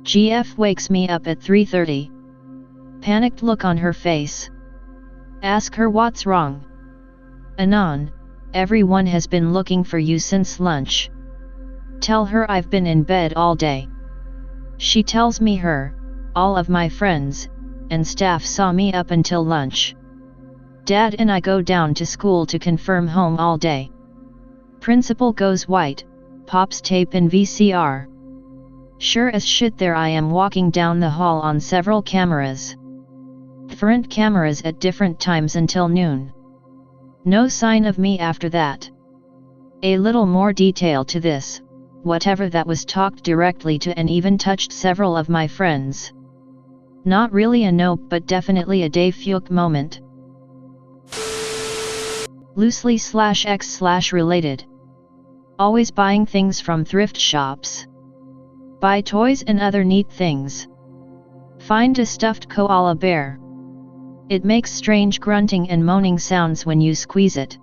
GF wakes me up at 3:30. Panicked look on her face. Ask her what's wrong. Anon, everyone has been looking for you since lunch. Tell her I've been in bed all day. She tells me all of my friends, and staff saw me up until lunch. Dad and I go down to school to confirm home all day. Principal goes white, pops tape in VCR. Sure as shit there I am walking down the hall on several cameras. Different cameras at different times until noon. No sign of me after that. A little more detail to this, whatever that was talked directly to and even touched several of my friends. Not really a nope but definitely a Dave Fuke moment. Loosely /x/ related. Always buying things from thrift shops. Buy toys and other neat things. Find a stuffed koala bear. It makes strange grunting and moaning sounds when you squeeze it.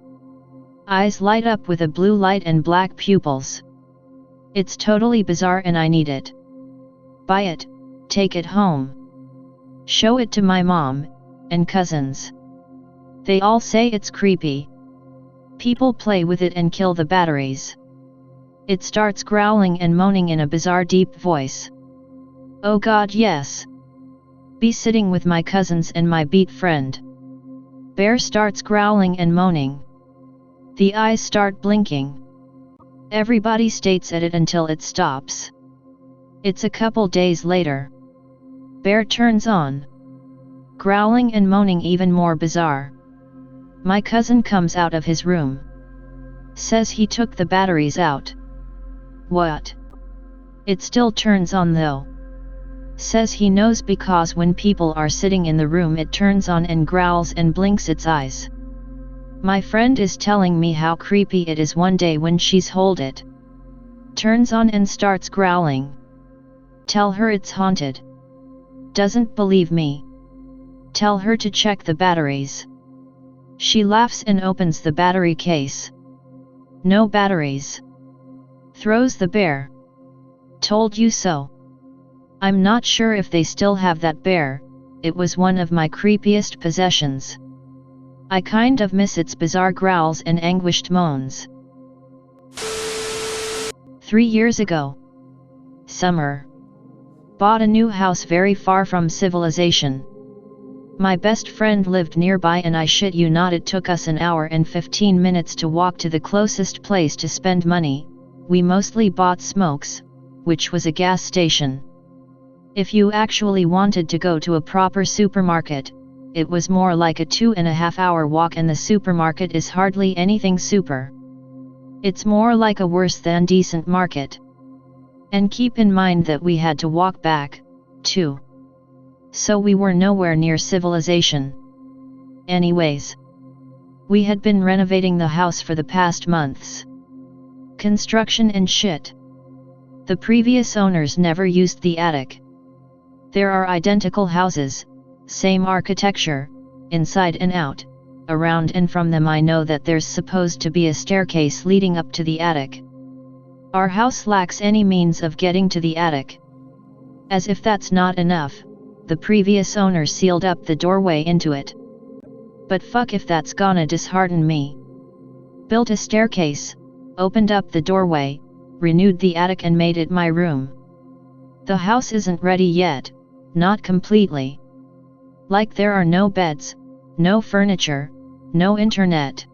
Eyes light up with a blue light and black pupils. It's totally bizarre and I need it. Buy it, take it home. Show it to my mom and cousins. They all say it's creepy. People play with it and kill the batteries. It starts growling and moaning in a bizarre deep voice. Oh God, yes. Be sitting with my cousins and my beat friend. Bear starts growling and moaning. The eyes start blinking. Everybody stares at it until it stops. It's a couple days later. Bear turns on. Growling and moaning even more bizarre. My cousin comes out of his room. Says he took the batteries out. What? It still turns on though. Says he knows because when people are sitting in the room it turns on and growls and blinks its eyes. My friend is telling me how creepy it is one day when she's hold it. Turns on and starts growling. Tell her it's haunted. Doesn't believe me. Tell her to check the batteries. She laughs and opens the battery case. No batteries. Throws the bear. Told you so. I'm not sure if they still have that bear, it was one of my creepiest possessions. I kind of miss its bizarre growls and anguished moans. 3 years ago. Summer. Bought a new house very far from civilization. My best friend lived nearby and I shit you not, it took us an hour and 15 minutes to walk to the closest place to spend money. We mostly bought smokes, which was a gas station. If you actually wanted to go to a proper supermarket, it was more like a 2.5 hour walk, and the supermarket is hardly anything super. It's more like a worse than decent market. And keep in mind that we had to walk back, too. So we were nowhere near civilization. Anyways. We had been renovating the house for the past months. Construction and shit. The previous owners never used the attic. There are identical houses, same architecture, inside and out, around and from them I know that there's supposed to be a staircase leading up to the attic. Our house lacks any means of getting to the attic. As if that's not enough, the previous owner sealed up the doorway into it. But fuck if that's gonna dishearten me. Built a staircase, opened up the doorway, renewed the attic and made it my room. The house isn't ready yet, not completely. Like there are no beds, no furniture, no internet.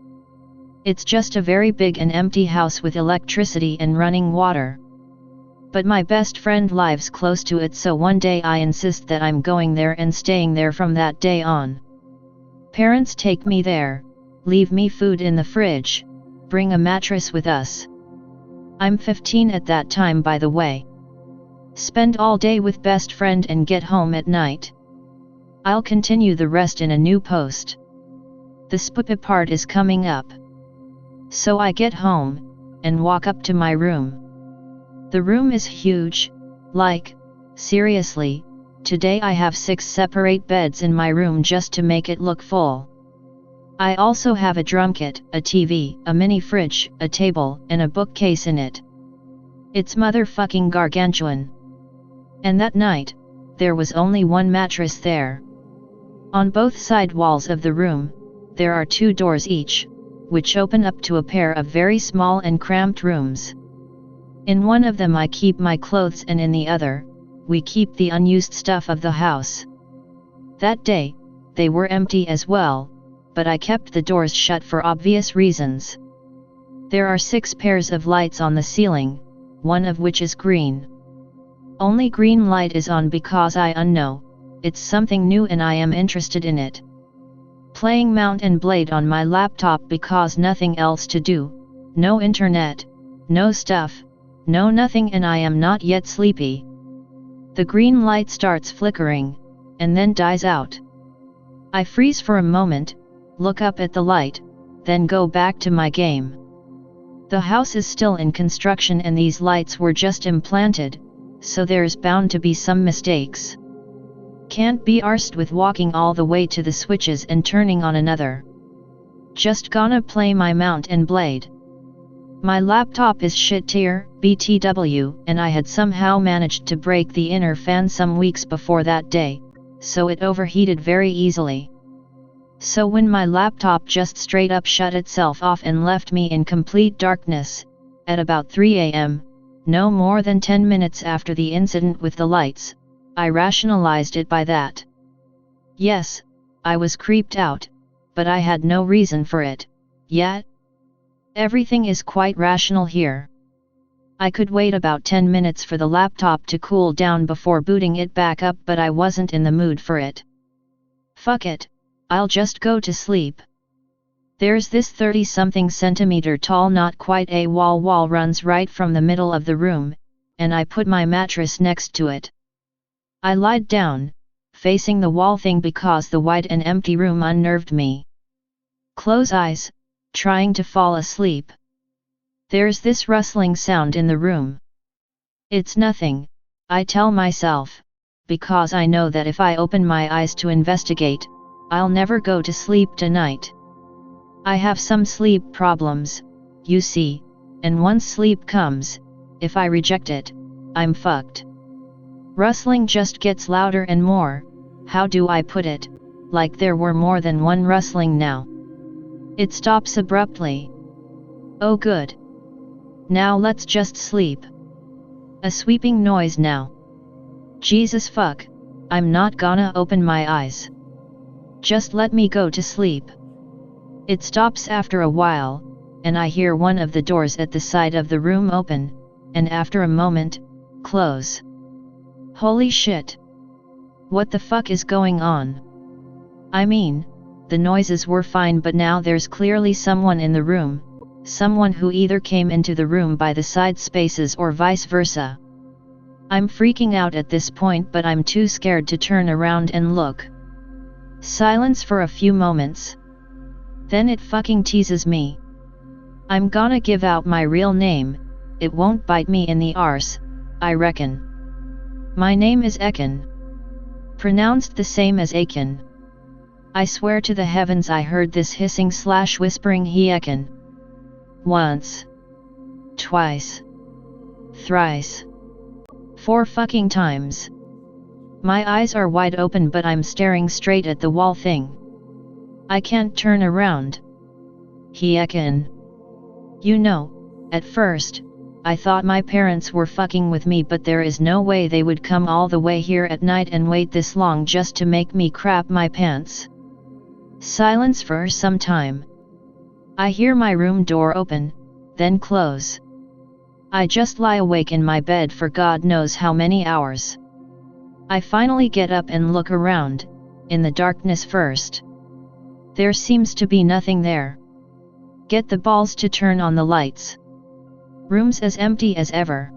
It's just a very big and empty house with electricity and running water. But my best friend lives close to it, so one day I insist that I'm going there and staying there from that day on. Parents take me there, leave me food in the fridge, bring a mattress with us. I'm 15 at that time, by the way. Spend all day with best friend and get home at night. I'll continue the rest in a new post. The spupa part is coming up. So I get home, and walk up to my room. The room is huge, like, seriously, today I have 6 separate beds in my room just to make it look full. I also have a drum kit, a TV, a mini fridge, a table, and a bookcase in it. It's motherfucking gargantuan. And that night, there was only one mattress there. On both side walls of the room, there are 2 doors each, which open up to a pair of very small and cramped rooms. In one of them I keep my clothes and in the other, we keep the unused stuff of the house. That day, they were empty as well, but I kept the doors shut for obvious reasons. There are 6 pairs of lights on the ceiling, one of which is green. Only green light is on because I know it's something new and I am interested in it. Playing Mount and Blade on my laptop because nothing else to do, no internet, no stuff, no nothing, and I am not yet sleepy. The green light starts flickering, and then dies out. I freeze for a moment, look up at the light, then go back to my game. The house is still in construction and these lights were just implanted, so there's bound to be some mistakes. Can't be arsed with walking all the way to the switches and turning on another. Just gonna play my Mount and Blade. My laptop is shit tier, BTW, and I had somehow managed to break the inner fan some weeks before that day, so it overheated very easily. So when my laptop just straight up shut itself off and left me in complete darkness, at about 3 AM, no more than 10 minutes after the incident with the lights, I rationalized it by that. Yes, I was creeped out, but I had no reason for it, yet. Everything is quite rational here. I could wait about 10 minutes for the laptop to cool down before booting it back up, but I wasn't in the mood for it. Fuck it, I'll just go to sleep. There's this 30-something centimeter tall, not quite a wall runs right from the middle of the room, and I put my mattress next to it. I lied down, facing the wall thing because the wide and empty room unnerved me. Close eyes, trying to fall asleep. There's this rustling sound in the room. It's nothing, I tell myself, because I know that if I open my eyes to investigate, I'll never go to sleep tonight. I have some sleep problems, you see, and once sleep comes, if I reject it, I'm fucked. Rustling just gets louder and more, how do I put it, like there were more than one rustling now. It stops abruptly. Oh good. Now let's just sleep. A sweeping noise now. Jesus fuck, I'm not gonna open my eyes. Just let me go to sleep. It stops after a while, and I hear one of the doors at the side of the room open, and after a moment, close. Holy shit. What the fuck is going on? I mean, the noises were fine, but now there's clearly someone in the room, someone who either came into the room by the side spaces or vice versa. I'm freaking out at this point, but I'm too scared to turn around and look. Silence for a few moments. Then it fucking teases me. I'm gonna give out my real name, it won't bite me in the arse, I reckon. My name is Ekin. Pronounced the same as Akin. I swear to the heavens I heard this hissing / whispering he Ekin. Once. Twice. Thrice. 4 fucking times. My eyes are wide open, but I'm staring straight at the wall thing. I can't turn around. He Ekin. You know, at first, I thought my parents were fucking with me, but there is no way they would come all the way here at night and wait this long just to make me crap my pants. Silence for some time. I hear my room door open, then close. I just lie awake in my bed for God knows how many hours. I finally get up and look around, in the darkness first. There seems to be nothing there. Get the balls to turn on the lights. Room's as empty as ever.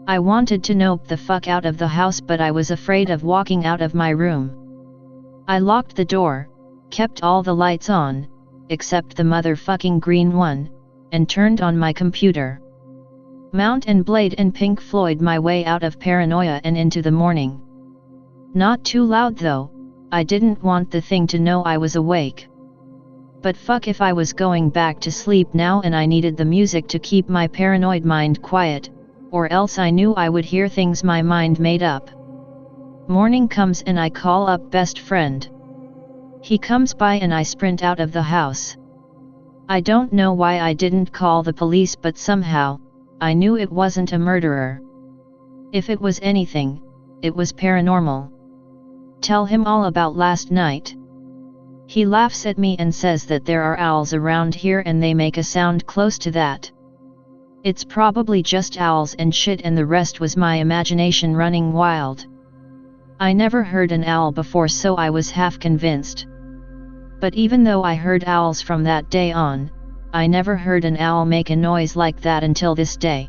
I wanted to nope the fuck out of the house, but I was afraid of walking out of my room. I locked the door, kept all the lights on, except the motherfucking green one, and turned on my computer. Mount and Blade and Pink Floyd my way out of paranoia and into the morning. Not too loud though, I didn't want the thing to know I was awake. But fuck if I was going back to sleep now, and I needed the music to keep my paranoid mind quiet, or else I knew I would hear things my mind made up. Morning comes and I call up best friend. He comes by and I sprint out of the house. I don't know why I didn't call the police, but somehow, I knew it wasn't a murderer. If it was anything, it was paranormal. Tell him all about last night. He laughs at me and says that there are owls around here and they make a sound close to that. It's probably just owls and shit, and the rest was my imagination running wild. I never heard an owl before, so I was half convinced. But even though I heard owls from that day on, I never heard an owl make a noise like that until this day.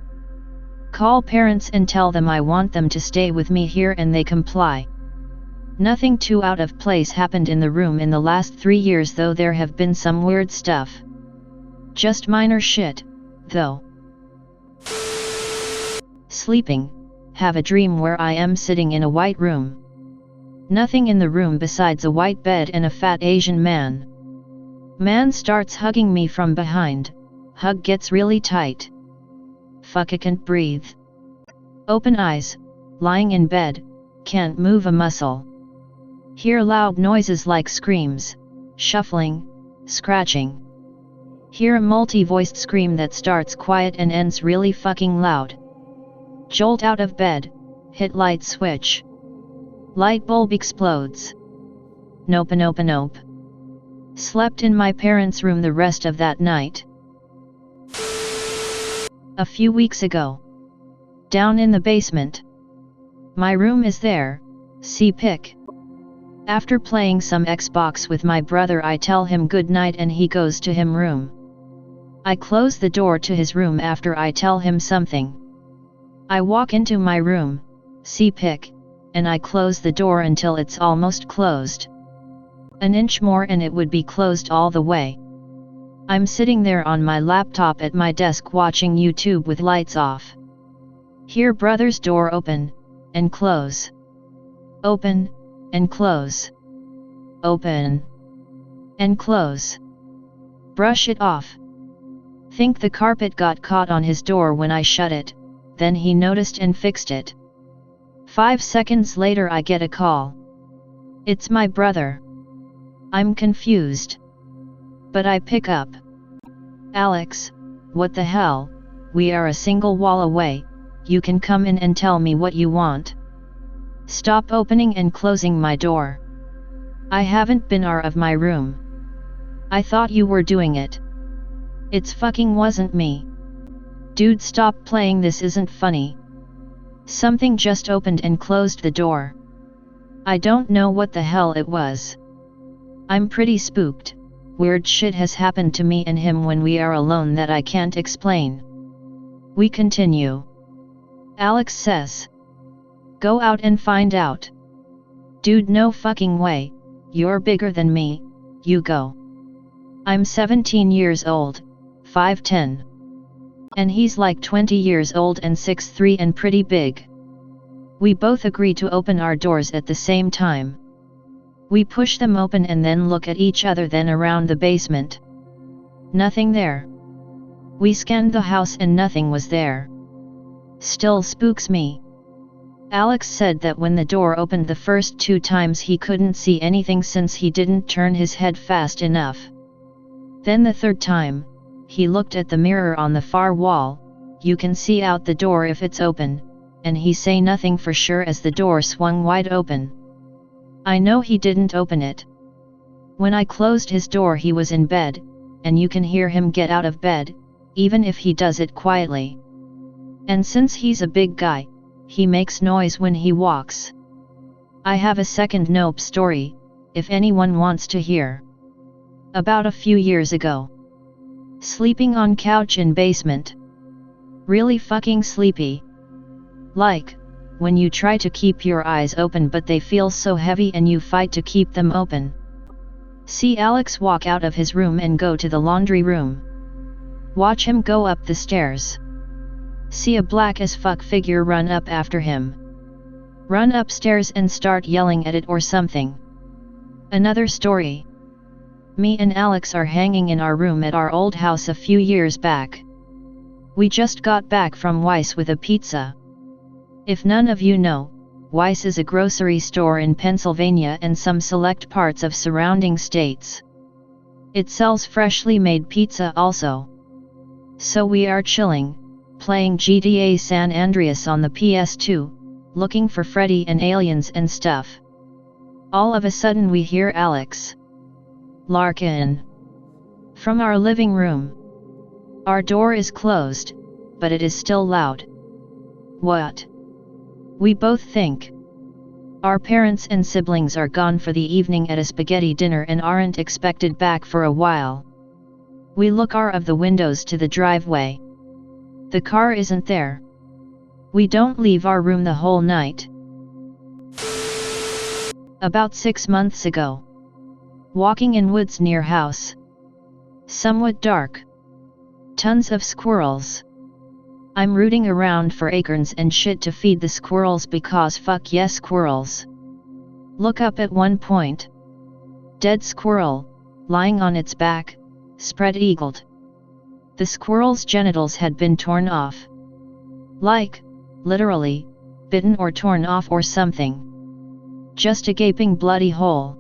Call parents and tell them I want them to stay with me here, and they comply. Nothing too out of place happened in the room in the last 3 years, though there have been some weird stuff. Just minor shit, though. Sleeping, have a dream where I am sitting in a white room. Nothing in the room besides a white bed and a fat Asian man. Man starts hugging me from behind, hug gets really tight. Fuck, I can't breathe. Open eyes, lying in bed, can't move a muscle. Hear loud noises like screams, shuffling, scratching. Hear a multi-voiced scream that starts quiet and ends really fucking loud. Jolt out of bed, hit light switch. Light bulb explodes. Nope, nope, nope. Slept in my parents' room the rest of that night. A few weeks ago. Down in the basement. My room is there, see pic. After playing some Xbox with my brother, I tell him good night and he goes to him room. I close the door to his room after I tell him something. I walk into my room, see pic, and I close the door until it's almost closed. An inch more and it would be closed all the way. I'm sitting there on my laptop at my desk watching YouTube with lights off. Hear brother's door open, and close. Open, and close. Open. And close. Brush it off. Think the carpet got caught on his door when I shut it, then he noticed and fixed it. 5 seconds later I get a call. It's my brother. I'm confused. But I pick up. Alex, what the hell, we are a single wall away, you can come in and tell me what you want. Stop opening and closing my door. I haven't been out of my room. I thought you were doing it. It's fucking wasn't me. Dude, stop playing, this isn't funny. Something just opened and closed the door. I don't know what the hell it was. I'm pretty spooked. Weird shit has happened to me and him when we are alone that I can't explain. We continue. Alex says. Go out and find out. Dude, no fucking way, you're bigger than me, you go. I'm 17 years old, 5'10". And he's like 20 years old and 6'3" and pretty big. We both agree to open our doors at the same time. We push them open and then look at each other, then around the basement. Nothing there. We scanned the house and nothing was there. Still spooks me. Alex said that when the door opened the first 2 times he couldn't see anything since he didn't turn his head fast enough. Then the 3rd time, he looked at the mirror on the far wall, you can see out the door if it's open, and he say nothing for sure as the door swung wide open. I know he didn't open it. When I closed his door he was in bed, and you can hear him get out of bed, even if he does it quietly. And since he's a big guy, he makes noise when he walks. I have a second nope story, if anyone wants to hear. About a few years ago. Sleeping on couch in basement. Really fucking sleepy. Like, when you try to keep your eyes open but they feel so heavy and you fight to keep them open. See Alex walk out of his room and go to the laundry room. Watch him go up the stairs. See a black as fuck figure run up after him. Run upstairs and start yelling at it or something. Another story. Me and Alex are hanging in our room at our old house a few years back. We just got back from Weiss with a pizza. If none of you know, Weiss is a grocery store in Pennsylvania and some select parts of surrounding states. It sells freshly made pizza also. So we are chilling, playing GTA San Andreas on the PS2, looking for Freddy and aliens and stuff. All of a sudden we hear Alex Larkin from our living room. Our door is closed, but it is still loud. What? We both think. Our parents and siblings are gone for the evening at a spaghetti dinner and aren't expected back for a while. We look out of the windows to the driveway. The car isn't there. We don't leave our room the whole night. About 6 months ago. Walking in woods near house. Somewhat dark. Tons of squirrels. I'm rooting around for acorns and shit to feed the squirrels because fuck yes squirrels. Look up at one point. Dead squirrel, lying on its back, spread-eagled. The squirrel's genitals had been torn off. Like, literally, bitten or torn off or something. Just a gaping bloody hole.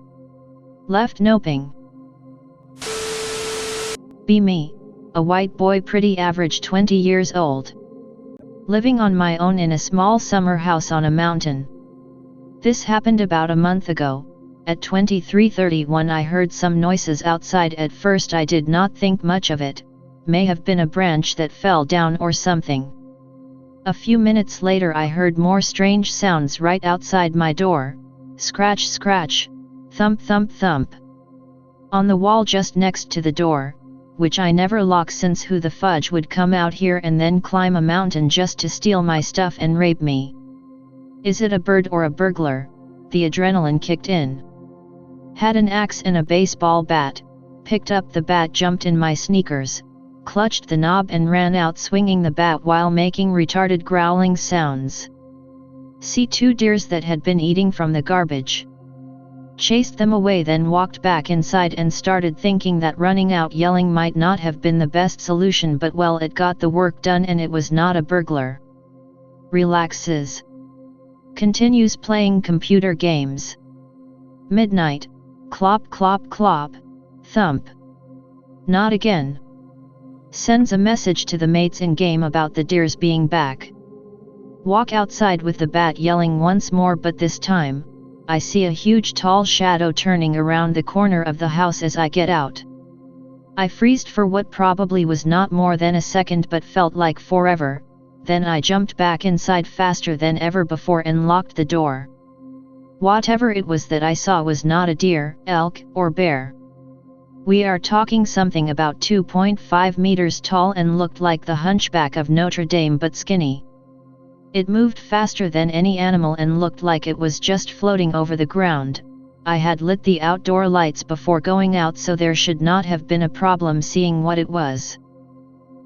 Left noping. Be me, a white boy pretty average 20 years old. Living on my own in a small summer house on a mountain. This happened about a month ago. At 23:31 I heard some noises outside. At first I did not think much of it, may have been a branch that fell down or something. A few minutes later I heard more strange sounds right outside my door, scratch scratch, thump thump thump. On the wall just next to the door, which I never lock since who the fudge would come out here and then climb a mountain just to steal my stuff and rape me? Is it a bird or a burglar? The adrenaline kicked in. Had an axe and a baseball bat, picked up the bat, jumped in my sneakers, clutched the knob and ran out swinging the bat while making retarded growling sounds. See 2 deers that had been eating from the garbage. chased them away, then walked back inside and started thinking that running out yelling might not have been the best solution, but well, it got the work done and it was not a burglar. Relaxes. Continues playing computer games. Midnight, clop clop clop, thump. Not again. Sends a message to the mates in game about the deers being back. Walk outside with the bat yelling once more, but this time, I see a huge tall shadow turning around the corner of the house as I get out. I freezed for what probably was not more than a second but felt like forever, then I jumped back inside faster than ever before and locked the door. Whatever it was that I saw was not a deer, elk, or bear. We are talking something about 2.5 meters tall and looked like the hunchback of Notre Dame but skinny. It moved faster than any animal and looked like it was just floating over the ground. I had lit the outdoor lights before going out, so there should not have been a problem seeing what it was.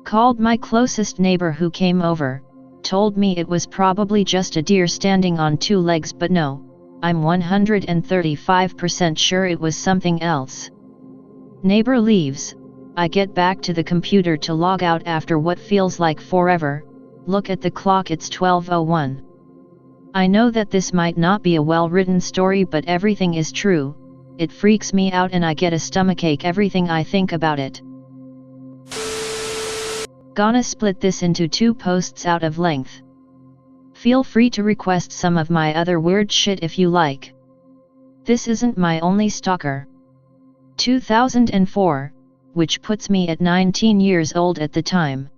Called my closest neighbor who came over, told me it was probably just a deer standing on two legs, but no, I'm 135% sure it was something else. Neighbor leaves, I get back to the computer to log out after what feels like forever. Look at the clock, it's 12:01. I know that this might not be a well-written story, but everything is true. It freaks me out and I get a stomachache everything I think about it. Gonna split this into 2 posts out of length. Feel free to request some of my other weird shit if you like. This isn't my only stalker. 2004, which puts me at 19 years old at the time.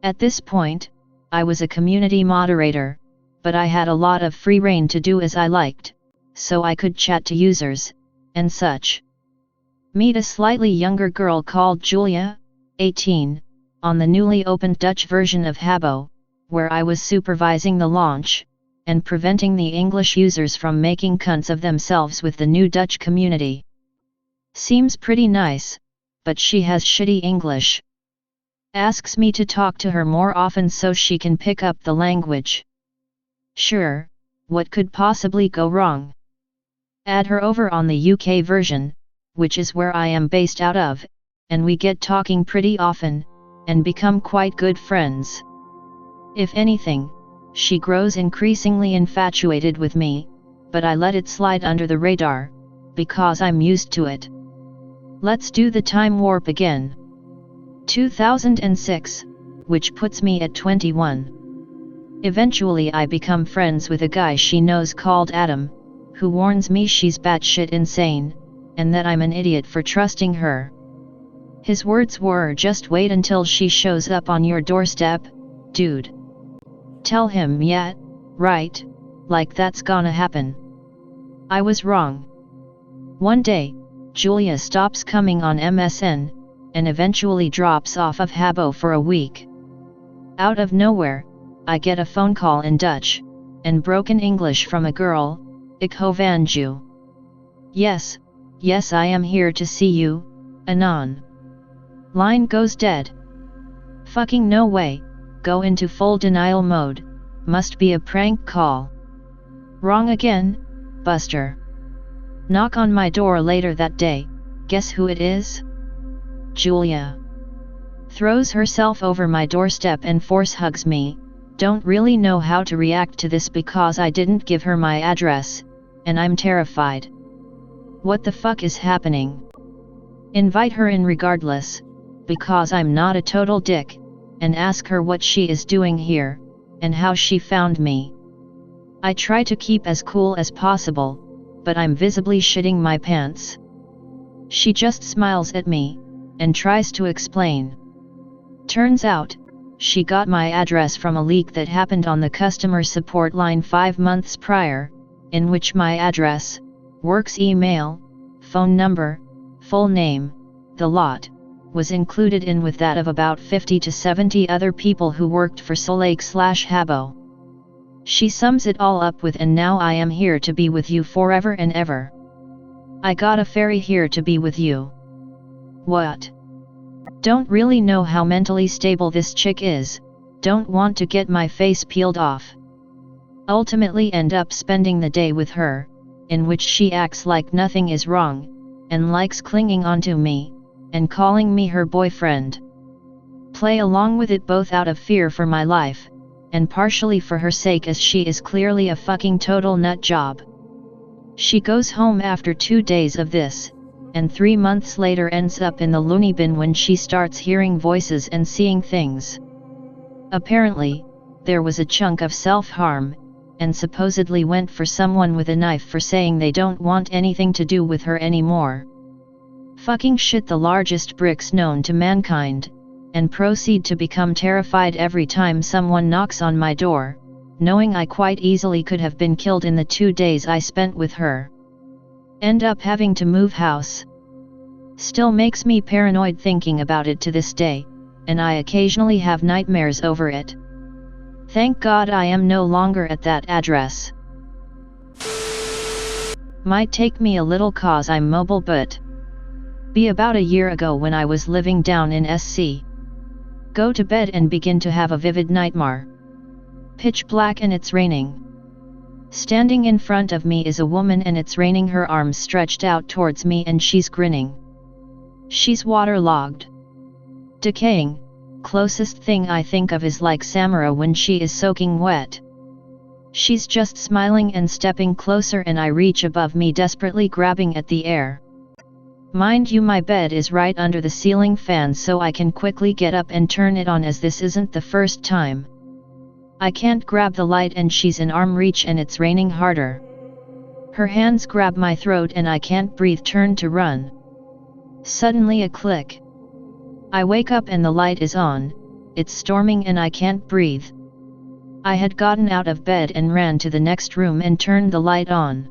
At this point, I was a community moderator, but I had a lot of free reign to do as I liked, so I could chat to users, and such. Meet a slightly younger girl called Julia, 18, on the newly opened Dutch version of Habbo, where I was supervising the launch, and preventing the English users from making cunts of themselves with the new Dutch community. Seems pretty nice, but she has shitty English. Asks me to talk to her more often so she can pick up the language. Sure, what could possibly go wrong? Add her over on the UK version, which is where I am based out of, and we get talking pretty often, and become quite good friends. If anything, she grows increasingly infatuated with me, but I let it slide under the radar, because I'm used to it. Let's do the time warp again. 2006, which puts me at 21. Eventually I become friends with a guy she knows called Adam, who warns me she's batshit insane, and that I'm an idiot for trusting her. His words were, "Just wait until she shows up on your doorstep, dude." Tell him, yeah, right, like that's gonna happen. I was wrong. One day, Julia stops coming on MSN, and eventually drops off of Habbo for a week. Out of nowhere, I get a phone call in Dutch, and broken English from a girl, "Ik hovan you." Yes, I am here to see you, Anon. Line goes dead. Fucking no way, go into full denial mode, must be a prank call. Wrong again, Buster. Knock on my door later that day, guess who it is? Julia. Throws herself over my doorstep and force hugs me. Don't really know how to react to this because I didn't give her my address, and I'm terrified. What the fuck is happening? Invite her in regardless, because I'm not a total dick, and ask her what she is doing here, and how she found me. I try to keep as cool as possible, but I'm visibly shitting my pants. She just smiles at me, and tries to explain. Turns out, she got my address from a leak that happened on the customer support line 5 months prior, in which my address, works email, phone number, full name, the lot, was included in with that of about 50 to 70 other people who worked for Solake/Habbo. She sums it all up with, "And now I am here to be with you forever and ever. I got a ferry here to be with you." What? Don't really know how mentally stable this chick is, don't want to get my face peeled off. Ultimately end up spending the day with her, in which she acts like nothing is wrong, and likes clinging onto me, and calling me her boyfriend. Play along with it both out of fear for my life, and partially for her sake, as she is clearly a fucking total nut job. She goes home after 2 days of this, and 3 months later ends up in the loony bin when she starts hearing voices and seeing things. Apparently, there was a chunk of self-harm, and supposedly went for someone with a knife for saying they don't want anything to do with her anymore. Fucking shit, the largest bricks known to mankind, and proceed to become terrified every time someone knocks on my door, knowing I quite easily could have been killed in the 2 days I spent with her. End up having to move house. Still makes me paranoid thinking about it to this day, and I occasionally have nightmares over it. Thank God I am no longer at that address. Might take me a little cause I'm mobile, but be about a year ago when I was living down in SC. Go to bed and begin to have a vivid nightmare. Pitch black and it's raining. Standing in front of me is a woman and it's raining, her arms stretched out towards me and she's grinning. She's waterlogged. Decaying. Closest thing I think of is like Samara when she is soaking wet. She's just smiling and stepping closer, and I reach above me desperately grabbing at the air. Mind you, my bed is right under the ceiling fan, so I can quickly get up and turn it on, as this isn't the first time. I can't grab the light and she's in arm reach and it's raining harder. Her hands grab my throat and I can't breathe, turn to run. Suddenly a click. I wake up and the light is on, it's storming and I can't breathe. I had gotten out of bed and ran to the next room and turned the light on.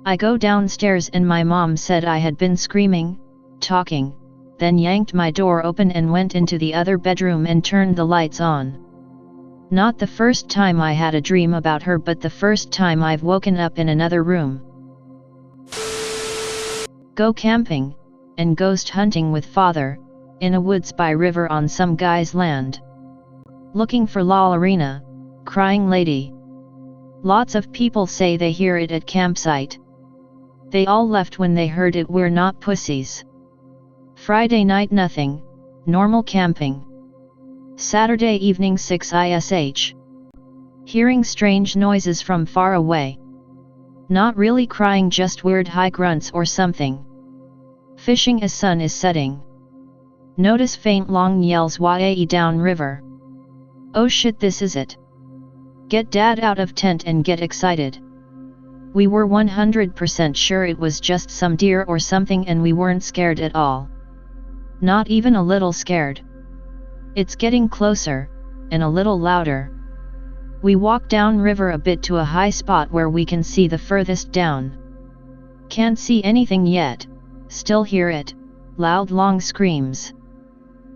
I go downstairs and my mom said I had been screaming, talking, then yanked my door open and went into the other bedroom and turned the lights on. Not the first time I had a dream about her, but the first time I've woken up in another room. Go camping, and ghost hunting with father, in a woods by river on some guy's land. Looking for Lollerina, crying lady. Lots of people say they hear it at campsite. They all left when they heard it, we're not pussies. Friday night nothing, normal camping. Saturday evening 6 ish. Hearing strange noises from far away. Not really crying, just weird high grunts or something. Fishing as sun is setting. Notice faint long yells YAE down river. Oh shit, this is it. Get dad out of tent and get excited. We were 100% sure it was just some deer or something and we weren't scared at all. Not even a little scared. It's getting closer, and a little louder. We walk down river a bit to a high spot where we can see the furthest down. Can't see anything yet, still hear it, loud long screams.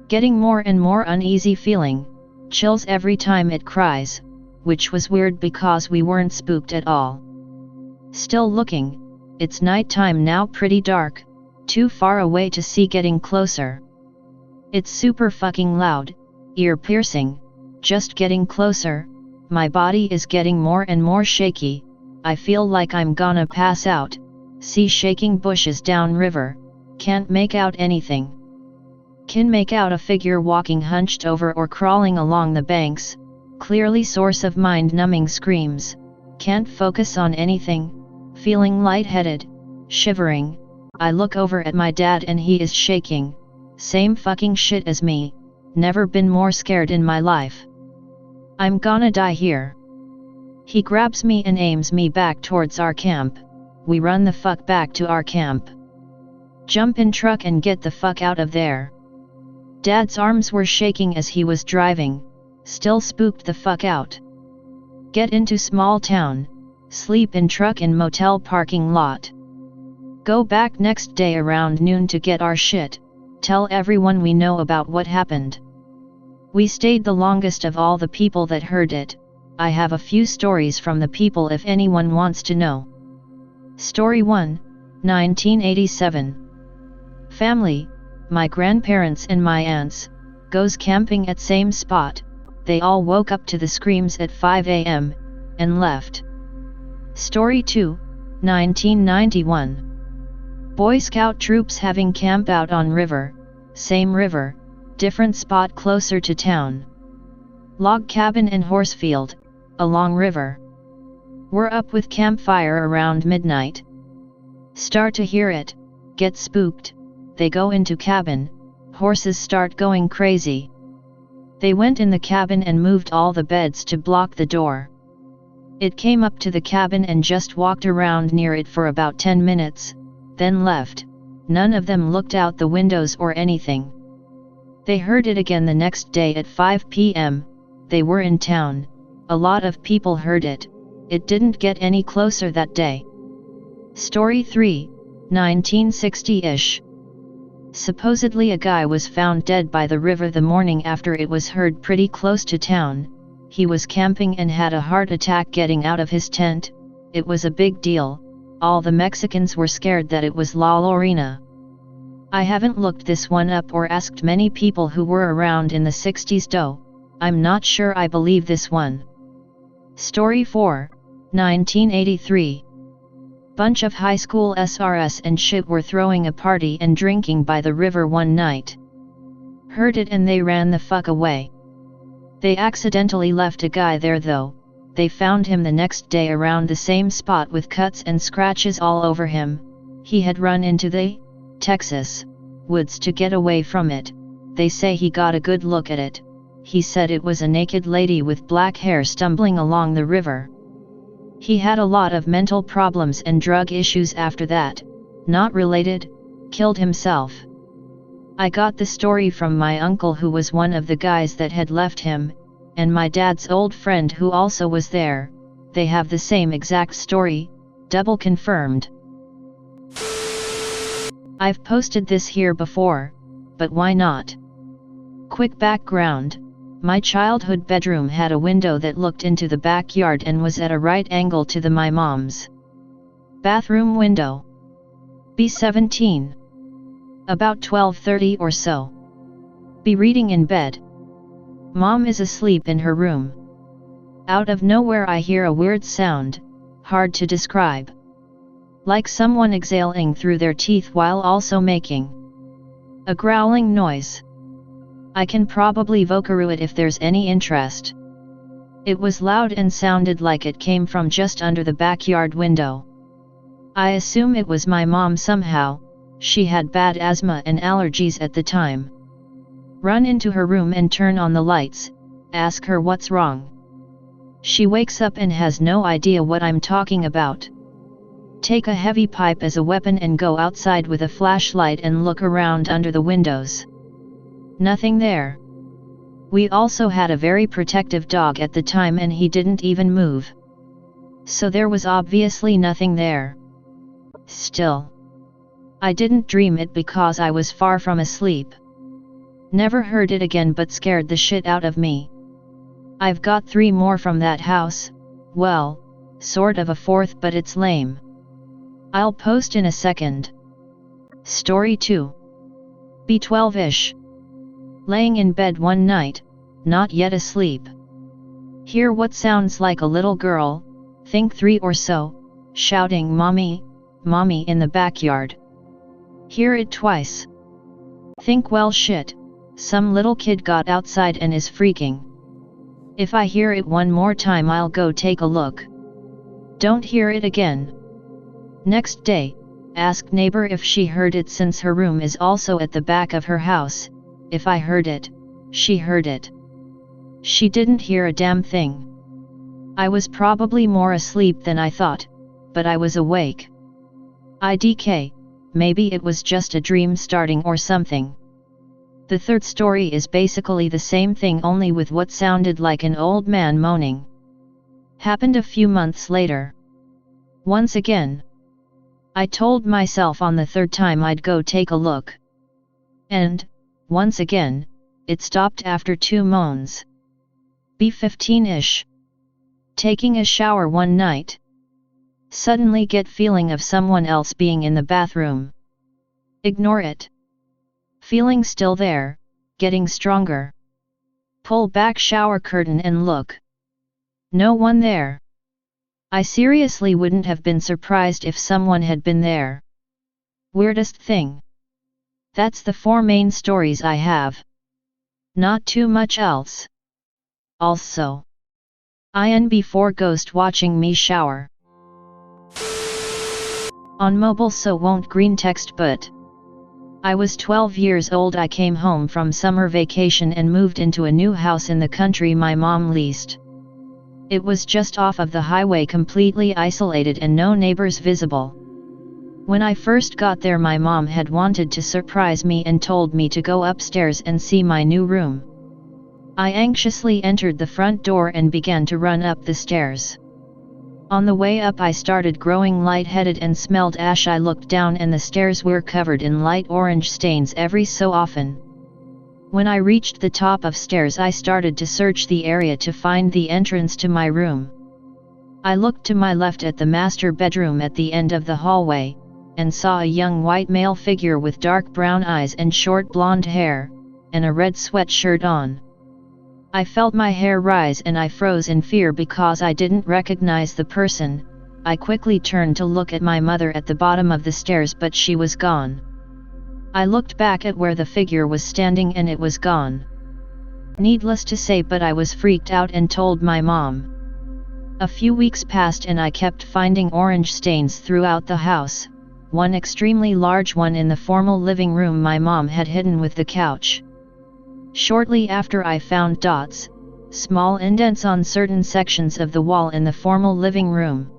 Getting more and more uneasy feeling, chills every time it cries, which was weird because we weren't spooked at all. Still looking, it's nighttime now, pretty dark, too far away to see, getting closer. It's super fucking loud, ear piercing, just getting closer, my body is getting more and more shaky, I feel like I'm gonna pass out, see shaking bushes down river, can't make out anything. Can make out a figure walking hunched over or crawling along the banks, clearly source of mind-numbing screams, can't focus on anything, feeling lightheaded, shivering. I look over at my dad and he is shaking, same fucking shit as me, never been more scared in my life. I'm gonna die here. He grabs me and aims me back towards our camp, we run the fuck back to our camp. Jump in truck and get the fuck out of there. Dad's arms were shaking as he was driving, still spooked the fuck out. Get into small town, sleep in truck in motel parking lot. Go back next day around noon to get our shit, tell everyone we know about what happened. We stayed the longest of all the people that heard it. I have a few stories from the people if anyone wants to know. Story 1, 1987. Family, my grandparents and my aunts, goes camping at same spot, they all woke up to the screams at 5 a.m., and left. Story 2, 1991. Boy Scout troops having camp out on river, same river, different spot closer to town. Log cabin and horsefield, along river. We're up with campfire around midnight. Start to hear it, get spooked, they go into cabin, horses start going crazy. They went in the cabin and moved all the beds to block the door. It came up to the cabin and just walked around near it for about 10 minutes, then left. None of them looked out the windows or anything. They heard it again the next day at 5 p.m., they were in town, a lot of people heard it, it didn't get any closer that day. Story 3, 1960-ish. Supposedly a guy was found dead by the river the morning after it was heard pretty close to town. He was camping and had a heart attack getting out of his tent. It was a big deal, all the Mexicans were scared that it was La Llorona. I haven't looked this one up or asked many people who were around in the 60s though, I'm not sure I believe this one. Story 4, 1983. Bunch of high school SRS and shit were throwing a party and drinking by the river one night. Heard it and they ran the fuck away. They accidentally left a guy there though, they found him the next day around the same spot with cuts and scratches all over him. He had run into the Texas woods to get away from it. They say he got a good look at it. He said it was a naked lady with black hair stumbling along the river. He had a lot of mental problems and drug issues after that, not related, killed himself. I got the story from my uncle who was one of the guys that had left him, and my dad's old friend who also was there. They have the same exact story, double confirmed. I've posted this here before, but why not? Quick background. My childhood bedroom had a window that looked into the backyard and was at a right angle to my mom's bathroom window. B17. About 12:30 or so. Be reading in bed. Mom is asleep in her room. Out of nowhere I hear a weird sound, hard to describe. Like someone exhaling through their teeth while also making a growling noise. I can probably vocaroo it if there's any interest. It was loud and sounded like it came from just under the backyard window. I assume it was my mom somehow, she had bad asthma and allergies at the time. Run into her room and turn on the lights, ask her what's wrong. She wakes up and has no idea what I'm talking about. Take a heavy pipe as a weapon and go outside with a flashlight and look around under the windows. Nothing there. We also had a very protective dog at the time and he didn't even move. So there was obviously nothing there. Still, I didn't dream it because I was far from asleep. Never heard it again but scared the shit out of me. I've got 3 more from that house, well, sort of a 4th but it's lame. I'll post in a second. Story 2. B12-ish. Laying in bed one night, not yet asleep. Hear what sounds like a little girl, think 3 or so, shouting "Mommy, Mommy" in the backyard. Hear it twice. Think well shit, some little kid got outside and is freaking. If I hear it one more time I'll go take a look. Don't hear it again. Next day, ask neighbor if she heard it since her room is also at the back of her house. If I heard it, she heard it. She didn't hear a damn thing. I was probably more asleep than I thought, but I was awake. IDK, maybe it was just a dream starting or something. The third story is basically the same thing only with what sounded like an old man moaning. Happened a few months later. Once again. I told myself on the 3rd time I'd go take a look. And, once again, it stopped after 2 moans. B15-ish. Taking a shower one night. Suddenly get feeling of someone else being in the bathroom. Ignore it. Feeling still there, getting stronger. Pull back shower curtain and look. No one there. I seriously wouldn't have been surprised if someone had been there. Weirdest thing. That's the 4 main stories I have. Not too much else. Also, IN before ghost watching me shower. On mobile so won't green text but. I was 12 years old. I came home from summer vacation and moved into a new house in the country my mom leased. It was just off of the highway, completely isolated and no neighbors visible. When I first got there my mom had wanted to surprise me and told me to go upstairs and see my new room. I anxiously entered the front door and began to run up the stairs. On the way up I started growing lightheaded and smelled ash. I looked down and the stairs were covered in light orange stains every so often. When I reached the top of stairs I started to search the area to find the entrance to my room. I looked to my left at the master bedroom at the end of the hallway, and saw a young white male figure with dark brown eyes and short blonde hair, and a red sweatshirt on. I felt my hair rise and I froze in fear because I didn't recognize the person. I quickly turned to look at my mother at the bottom of the stairs but she was gone. I looked back at where the figure was standing and it was gone. Needless to say, but I was freaked out and told my mom. A few weeks passed and I kept finding orange stains throughout the house, one extremely large one in the formal living room my mom had hidden with the couch. Shortly after I found dots, small indents on certain sections of the wall in the formal living room.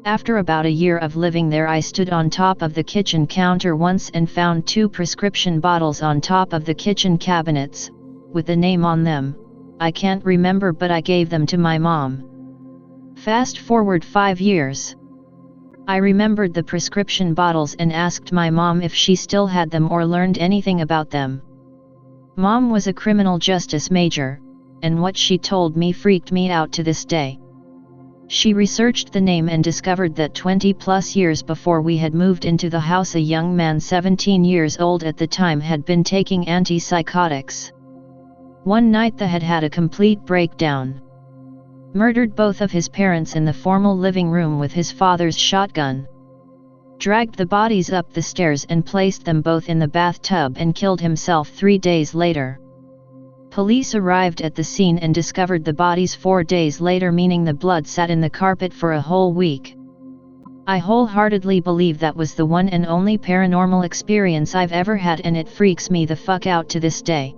After about a year of living there I stood on top of the kitchen counter once and found 2 prescription bottles on top of the kitchen cabinets, with a name on them. I can't remember but I gave them to my mom. Fast forward 5 years. I remembered the prescription bottles and asked my mom if she still had them or learned anything about them. Mom was a criminal justice major, and what she told me freaked me out to this day. She researched the name and discovered that 20+ years before we had moved into the house a young man 17 years old at the time had been taking antipsychotics. One night the had a complete breakdown. Murdered both of his parents in the formal living room with his father's shotgun. Dragged the bodies up the stairs and placed them both in the bathtub and killed himself 3 days later. Police arrived at the scene and discovered the bodies 4 days later, meaning the blood sat in the carpet for a whole week. I wholeheartedly believe that was the one and only paranormal experience I've ever had, and it freaks me the fuck out to this day.